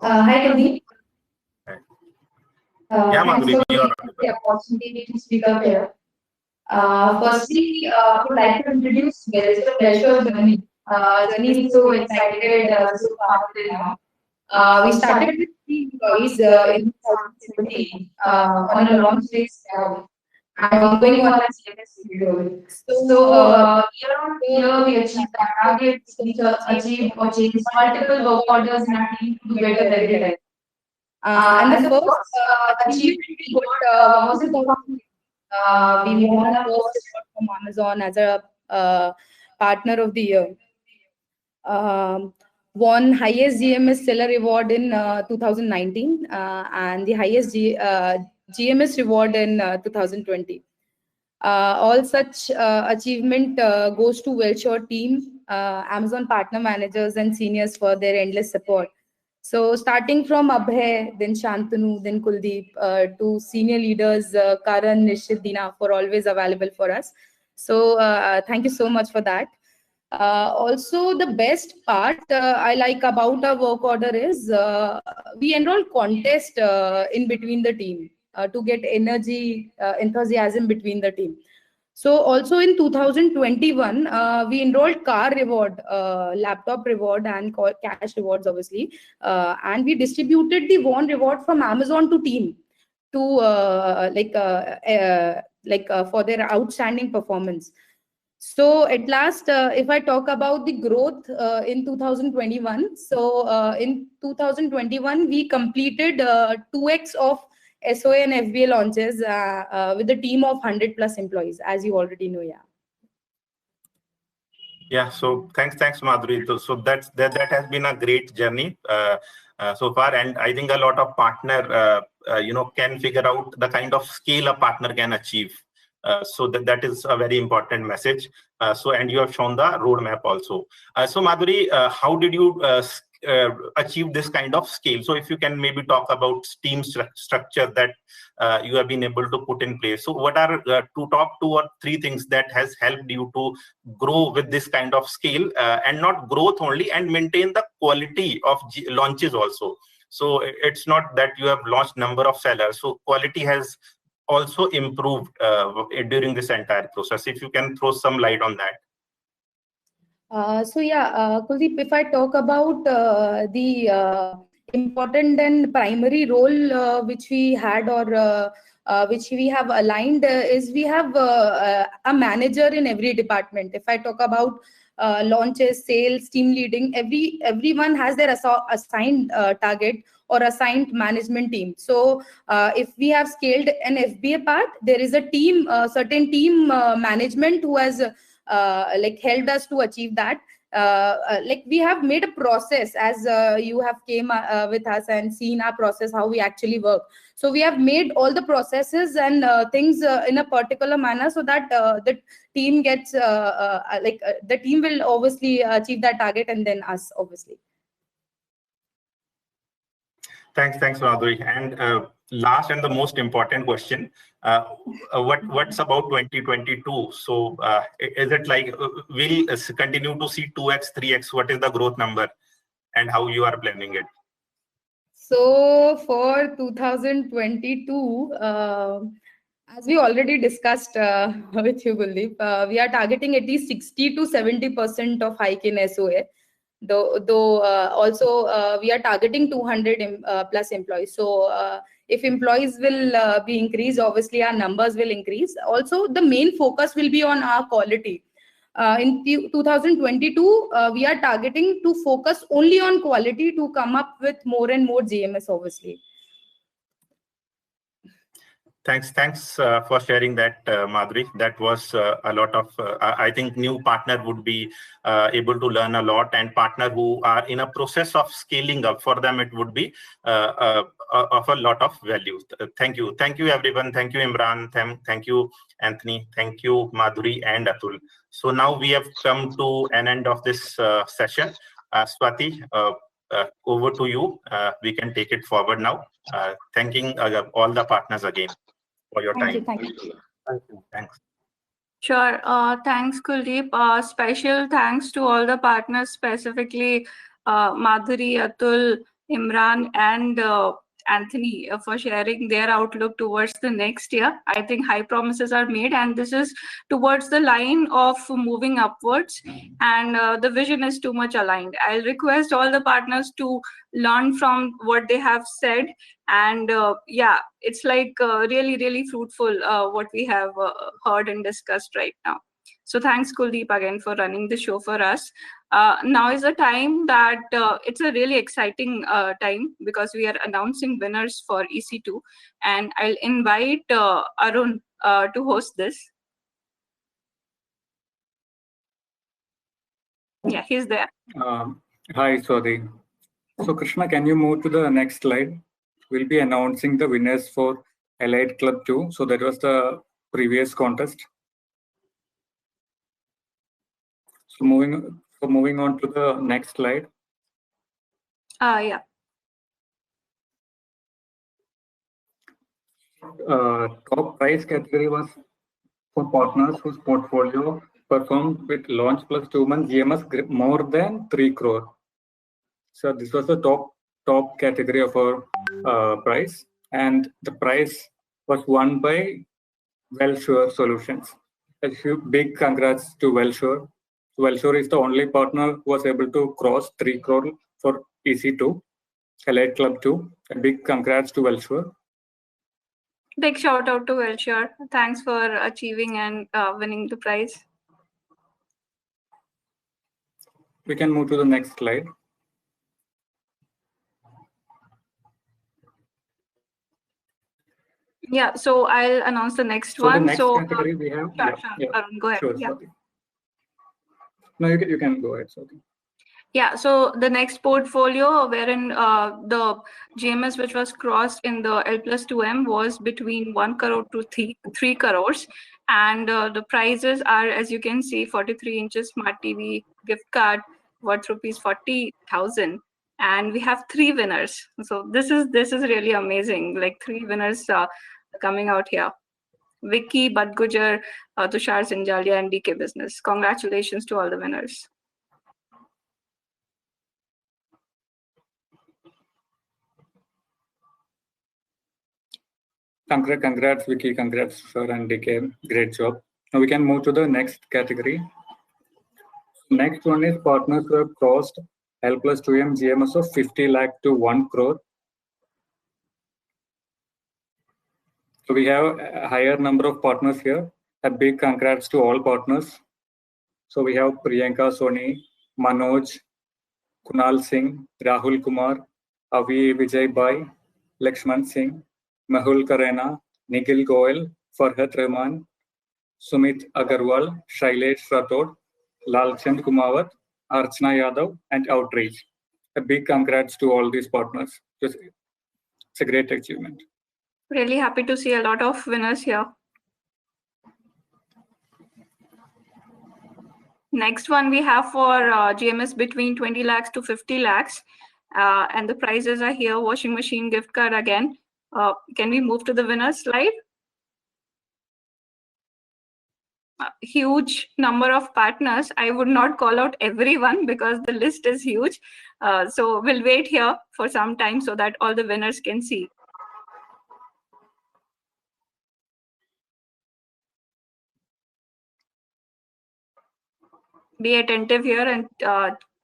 Hi, Tony. Madhuri, thanks for the opportunity to speak up here. Firstly, I would like to introduce Welshore journey. Journey is so excited so far till now. We started with 3 employees in 2017 on a launch phase and going on as CMS. So year on year, we achieved that target, achieved or changed multiple work orders in our team to better every time. And the first achievement we got was in we won our first award from Amazon as a partner of the year. Won highest GMS seller award in 2019 and the highest GMS reward in 2020. All such achievement goes to Welshore team, Amazon partner managers and seniors for their endless support. So starting from Abhay, then Shantanu, then Kuldeep, to senior leaders, Karan, Nishit, Dina, for always available for us. So thank you so much for that. Also, the best part I like about our work order is we enroll contest in between the team to get energy, enthusiasm between the team. So also in 2021, we enrolled car reward, laptop reward, and cash rewards, obviously. And we distributed the won reward from Amazon to team to for their outstanding performance. So at last, if I talk about the growth in 2021, so in 2021, we completed 2x of SOA and FBA launches with a team of 100+ employees, as you already know. Yeah, so thanks Madhuri. So that has been a great journey so far, and I think a lot of partner can figure out the kind of scale a partner can achieve. So that is a very important message. And you have shown the roadmap also. So Madhuri, how did you achieve this kind of scale? So if you can maybe talk about team structure that you have been able to put in place. So what are top 2 or 3 things that has helped you to grow with this kind of scale, and not growth only, and maintain the quality of launches also? So it's not that you have launched number of sellers. So quality has also improved during this entire process. If you can throw some light on that. Kuldeep, if I talk about the important and primary role which we had, or which we have aligned, is we have a manager in every department. If I talk about launches, sales, team leading, everyone has their assigned target or assigned management team. So if we have scaled an FBA part, there is a team, certain team management who has helped us to achieve that. We have made a process, as you have came with us and seen our process, how we actually work. So we have made all the processes and things in a particular manner, so that the team gets the team will obviously achieve that target, and then us, obviously. Thanks, Madhuri. And last and the most important question, what's about 2022? So is it like we'll continue to see 2x, 3x? What is the growth number, and how you are planning it? So for 2022, as we already discussed with you, Kuldeep, we are targeting at least 60 to 70% of hike in SOA. Though also we are targeting 200+ employees. So if employees will be increased, obviously our numbers will increase. Also, the main focus will be on our quality. In 2022, we are targeting to focus only on quality to come up with more and more GMS, obviously. Thanks for sharing that, Madhuri. That was a lot of, I think new partner would be able to learn a lot, and partner who are in a process of scaling up, for them it would be of a lot of value. Thank you everyone. Thank you Imran, thank you Anthony, thank you Madhuri and Atul. So now we have come to an end of this session. Swati, over to you. We can take it forward now. Thanking all the partners again for your time. Thank you. Thanks. Sure. Thanks, Kuldeep. Special thanks to all the partners, specifically Madhuri, Atul, Imran, and Anthony, for sharing their outlook towards the next year. I think high promises are made, and this is towards the line of moving upwards, and the vision is too much aligned. I'll request all the partners to learn from what they have said, and it's like really fruitful what we have heard and discussed right now. So thanks, Kuldeep, again for running the show for us. Now is the time that it's a really exciting time, because we are announcing winners for EC2, and I'll invite Arun to host this. Yeah, he's there. Hi, Swati. So Krishna, can you move to the next slide? We'll be announcing the winners for Elite Club 2. So that was the previous contest. So moving on to the next slide. Yeah. Top prize category was for partners whose portfolio performed with launch plus 2 months GMS more than 3 crore. So this was the top category of our prize, and the prize was won by Wellsure Solutions. A big congrats to Wellsure. Wellsure is the only partner who was able to cross 3 crore for EC2, Elite Club 2. A big congrats to Wellsure. Big shout out to Wellsure. Thanks for achieving and winning the prize. We can move to the next slide. Yeah, so I'll announce the next So one. the next category we have. Arun, go ahead. Sure, Yeah. No, you can go ahead. Sorry. Yeah, so the next portfolio wherein the GMS which was crossed in the L+2M was between 1 crore to 3 crores. And the prizes are, as you can see, 43 inches smart TV gift card worth rupees 40,000. And we have 3 winners. So this is really amazing. Like 3 winners coming out here. Vicky, Bud Gujar, Tushar Sinjalia, and DK Business. Congratulations to all the winners. Congrats, Vicky. Congrats, sir and DK. Great job. Now we can move to the next category. Next one is partners who have crossed L+2M GMS of 50 lakh to 1 crore. So we have a higher number of partners here. A big congrats to all partners. So we have Priyanka Soni, Manoj, Kunal Singh, Rahul Kumar, Avi Vijay Bai, Lakshman Singh, Mehul Karena, Nikhil Goel, Farhat Rahman, Sumit Agarwal, Shailesh Rathod, Lalchand Kumawat, Archana Yadav, and Outreach. A big congrats to all these partners. It's a great achievement. Really happy to see a lot of winners here. Next one we have for GMS between 20 lakhs to 50 lakhs. And the prizes are here, washing machine gift card again. Can we move to the winners slide? Huge number of partners. I would not call out everyone because the list is huge. So we'll wait here for some time so that all the winners can see. Be attentive here and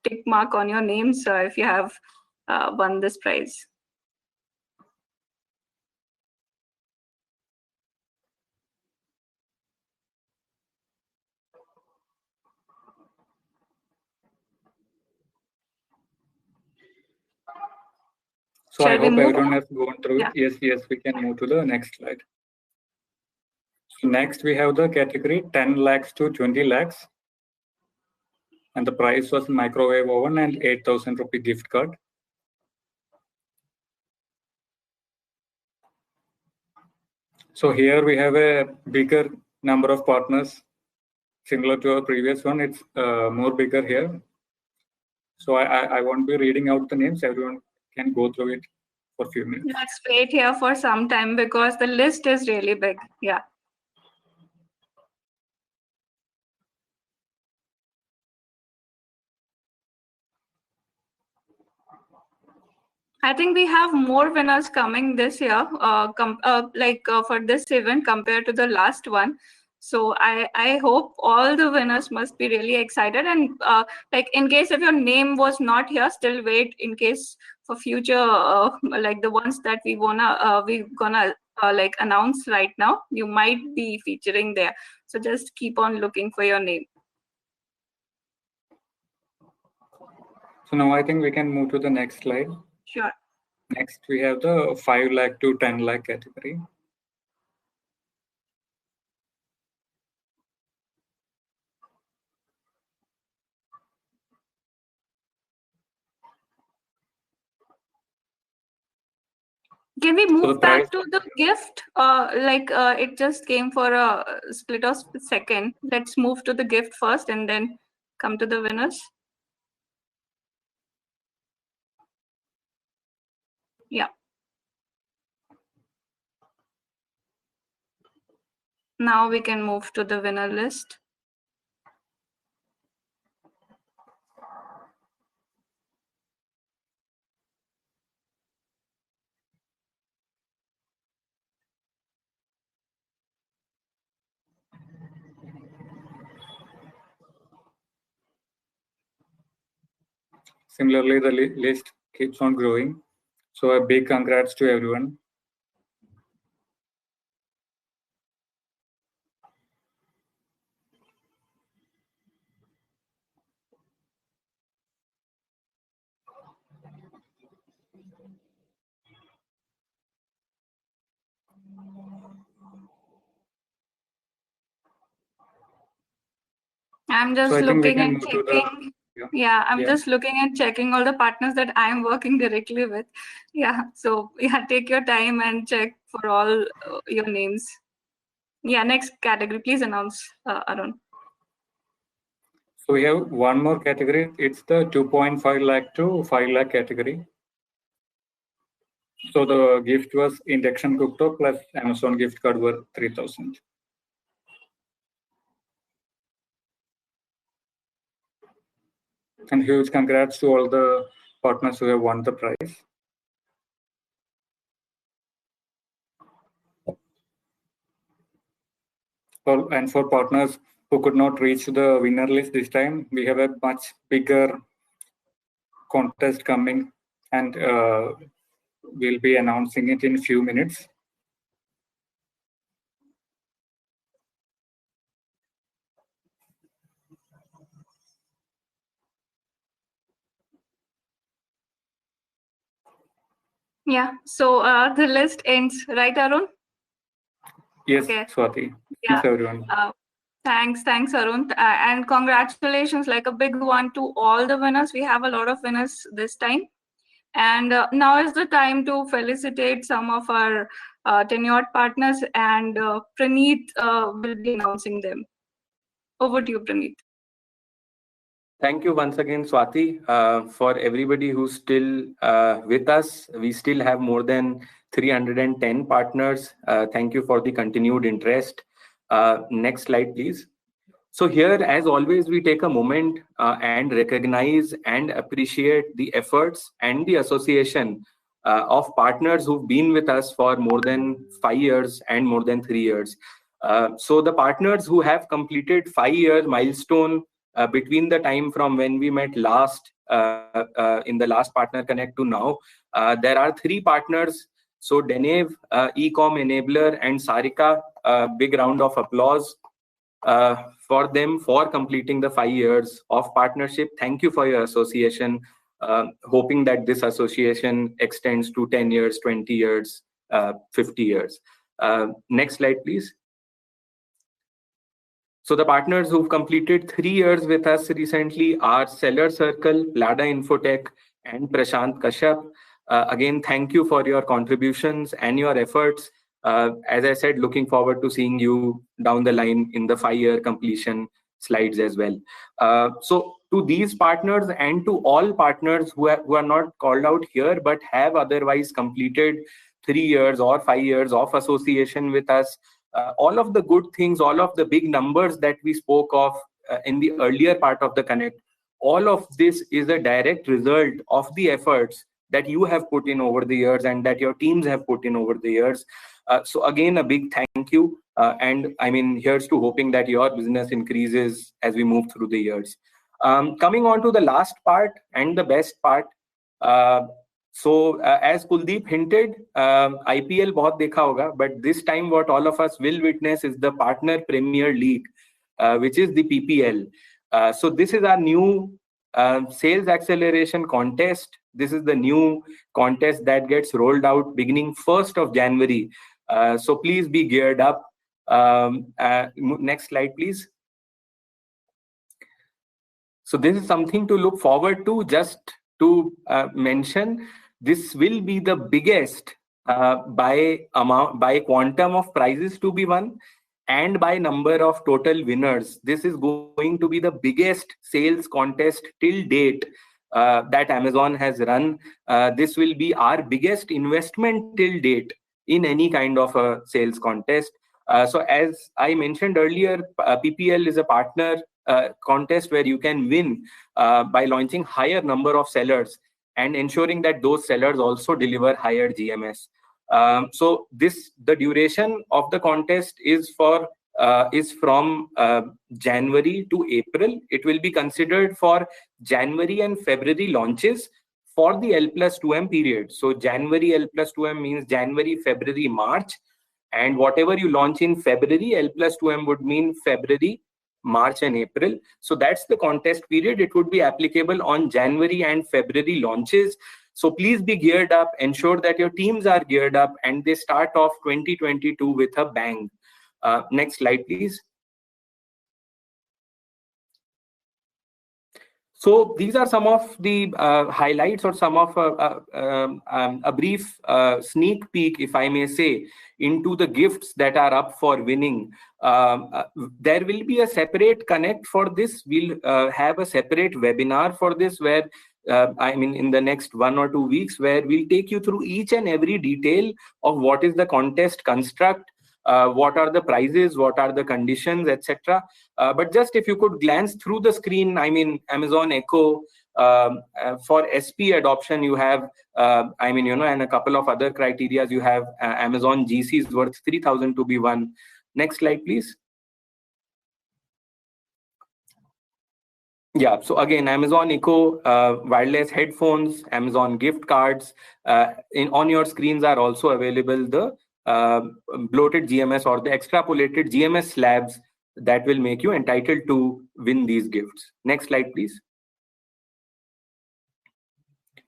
tick mark on your names if you have won this prize. So I hope everyone has gone through it. Yes, we can move to the next slide. So next we have the category 10 lakhs to 20 lakhs. And the price was microwave oven and 8,000 rupee gift card. So here we have a bigger number of partners. Similar to our previous one, it's more bigger here. So I won't be reading out the names. Everyone can go through it for a few minutes. Let's wait here for some time because the list is really big. Yeah. I think we have more winners coming this year, for this event compared to the last one. So I hope all the winners must be really excited. And in case if your name was not here, still wait in case for future, like the ones that we're gonna announce right now, you might be featuring there. So just keep on looking for your name. So now I think we can move to the next slide. Sure. Next, we have the 5 lakh to 10 lakh category. Can we move back to the gift? It just came for a split of second. Let's move to the gift first and then come to the winners. Yeah. now we can move to the winner list. Similarly, the list keeps on growing. So a big congrats to everyone. I'm just So I think we looking can and move to checking. the Yeah, I'm Yeah. just looking and checking all the partners that I'm working directly with. Yeah, so yeah, take your time and check for all your names. Yeah, next category, please announce, Arun. So we have one more category. It's the 2.5 lakh to 5 lakh category. So the gift was induction cooktop plus Amazon gift card worth 3,000. And huge congrats to all the partners who have won the prize. And for partners who could not reach the winner list this time, we have a much bigger contest coming, and we'll be announcing it in a few minutes. Yeah, so the list ends, right, Arun? Yes, Okay. Swati. Yeah. Thanks, everyone. Thanks, Arun. And congratulations, like a big one to all the winners. We have a lot of winners this time. And now is the time to felicitate some of our tenured partners, and Praneeth will be announcing them. Over to you, Praneeth. Thank you once again, Swati. For everybody who's still with us, we still have more than 310 partners. Thank you for the continued interest. Next slide, please. So here, as always, we take a moment and recognize and appreciate the efforts and the association of partners who've been with us for more than 5 years and more than 3 years. So the partners who have completed 5-year milestone between the time from when we met last in the last Partner Connect to now, there are 3 partners. So Denev, Ecom Enabler, and Sarika. Big round of applause for them for completing the 5 years of partnership. Thank you for your association. Hoping that this association extends to 10 years, 20 years, 50 years. Next slide, please. So the partners who've completed 3 years with us recently are Seller Circle, Plada Infotech, and Prashant Kashyap. Again, thank you for your contributions and your efforts. As I said, looking forward to seeing you down the line in the 5-year completion slides as well. So to these partners and to all partners who are not called out here but have otherwise completed 3 years or 5 years of association with us, all of the good things, all of the big numbers that we spoke of in the earlier part of the Connect, all of this is a direct result of the efforts that you have put in over the years and that your teams have put in over the years. So again, a big thank you. And I mean, here's to hoping that your business increases as we move through the years. Coming on to the last part and the best part. So as Kuldeep hinted, IPL bahut dekha hoga, but this time what all of us will witness is the Partner Premier League, which is the PPL. So this is our new sales acceleration contest. This is the new contest that gets rolled out beginning 1st of January. So please be geared up. Next slide, please. So this is something to look forward to. Just to mention, this will be the biggest by quantum of prizes to be won and by number of total winners. This is going to be the biggest sales contest till date that Amazon has run. This will be our biggest investment till date in any kind of a sales contest. So as I mentioned earlier, PPL is a partner contest where you can win by launching higher number of sellers and ensuring that those sellers also deliver higher GMS. So the duration of the contest is from January to April. It will be considered for January and February launches for the L+2M period. So January L+2M means January, February, March, and whatever you launch in February, L+2M would mean February, March and April. So that's the contest period. It would be applicable on January and February launches. So please be geared up, ensure that your teams are geared up and they start off 2022 with a bang. Next slide, please. So these are some of the highlights or some of a brief sneak peek, if I may say, into the gifts that are up for winning. There will be a separate connect for this. We'll have a separate webinar for this where in the next 1 or 2 weeks, where we'll take you through each and every detail of what is the contest construct, what are the prizes, what are the conditions, etc. But just if you could glance through the screen, Amazon Echo, for SP adoption, you have, and a couple of other criteria. You have Amazon GCs worth 3,000 to be won. Next slide, please. Yeah, so again, Amazon Echo wireless headphones, Amazon gift cards. On your screens are also available the bloated GMS or the extrapolated GMS slabs that will make you entitled to win these gifts. Next slide, please.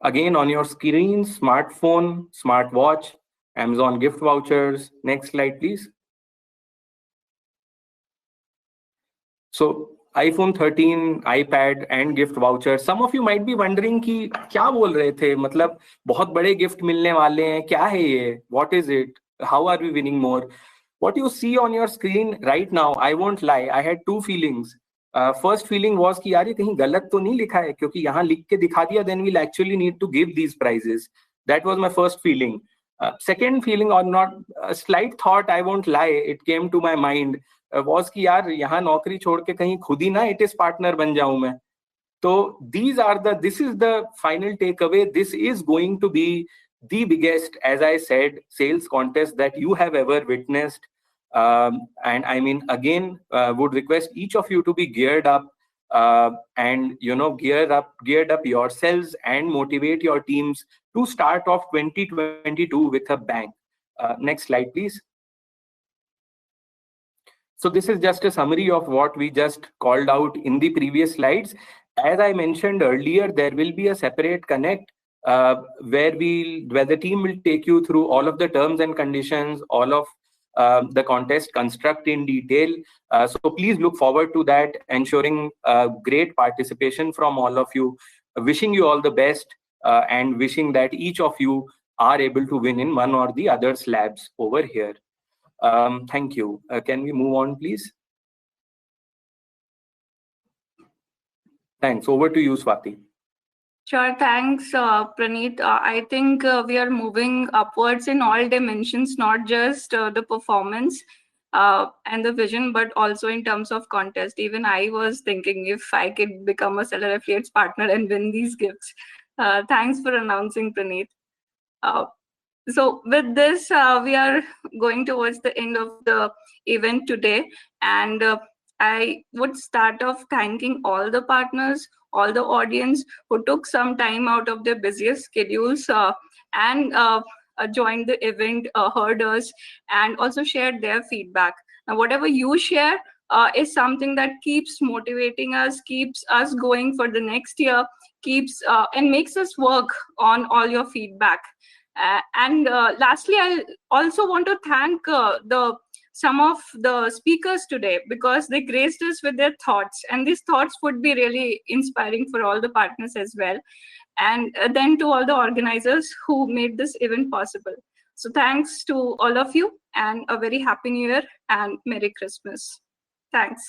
Again, on your screen, smartphone, smartwatch, Amazon gift vouchers. Next slide, please. So iPhone 13, iPad and gift voucher. Some of you might be wondering कि क्या बोल रहे थे, मतलब बहुत बड़े gift मिलने वाले हैं, क्या है ये? What is it? How are we winning more? What you see on your screen right now, I won't lie, I had two feelings. First feeling was कि यार ये कहीं गलत तो नहीं लिखा है, क्योंकि यहाँ लिख के दिखा दिया, then we'll actually need to give these prizes. That was my first feeling. Second feeling, or not a slight thought, I won't lie, it came to my mind, was कि यार यहाँ नौकरी छोड़ के कहीं खुद ही ना इटिस पार्टनर बन जाऊं मैं. So this is the final takeaway. This is going to be the biggest, as I said, sales contest that you have ever witnessed. And again, would request each of you to be geared up and geared up yourselves and motivate your teams to start off 2022 with a bang. Next slide, please. So this is just a summary of what we just called out in the previous slides. As I mentioned earlier, there will be a separate connect where the team will take you through all of the terms and conditions, all of the contest construct in detail. So please look forward to that, ensuring great participation from all of you. Wishing you all the best and wishing that each of you are able to win in one or the other slabs over here. Thank you. Can we move on, please? Thanks. Over to you, Swati. Sure. Thanks, Praneeth. I think we are moving upwards in all dimensions, not just the performance and the vision, but also in terms of contest. Even I was thinking if I could become a seller affiliates partner and win these gifts. Thanks for announcing, Praneeth. So with this, we are going towards the end of the event today. And I would start off thanking all the partners, all the audience who took some time out of their busiest schedules and joined the event, heard us, and also shared their feedback. Now, whatever you share is something that keeps motivating us, keeps us going for the next year, keeps and makes us work on all your feedback. And lastly, I also want to thank some of the speakers today, because they graced us with their thoughts, and these thoughts would be really inspiring for all the partners as well. And then to all the organizers who made this event possible. So thanks to all of you, and a very happy new year and Merry Christmas. Thanks.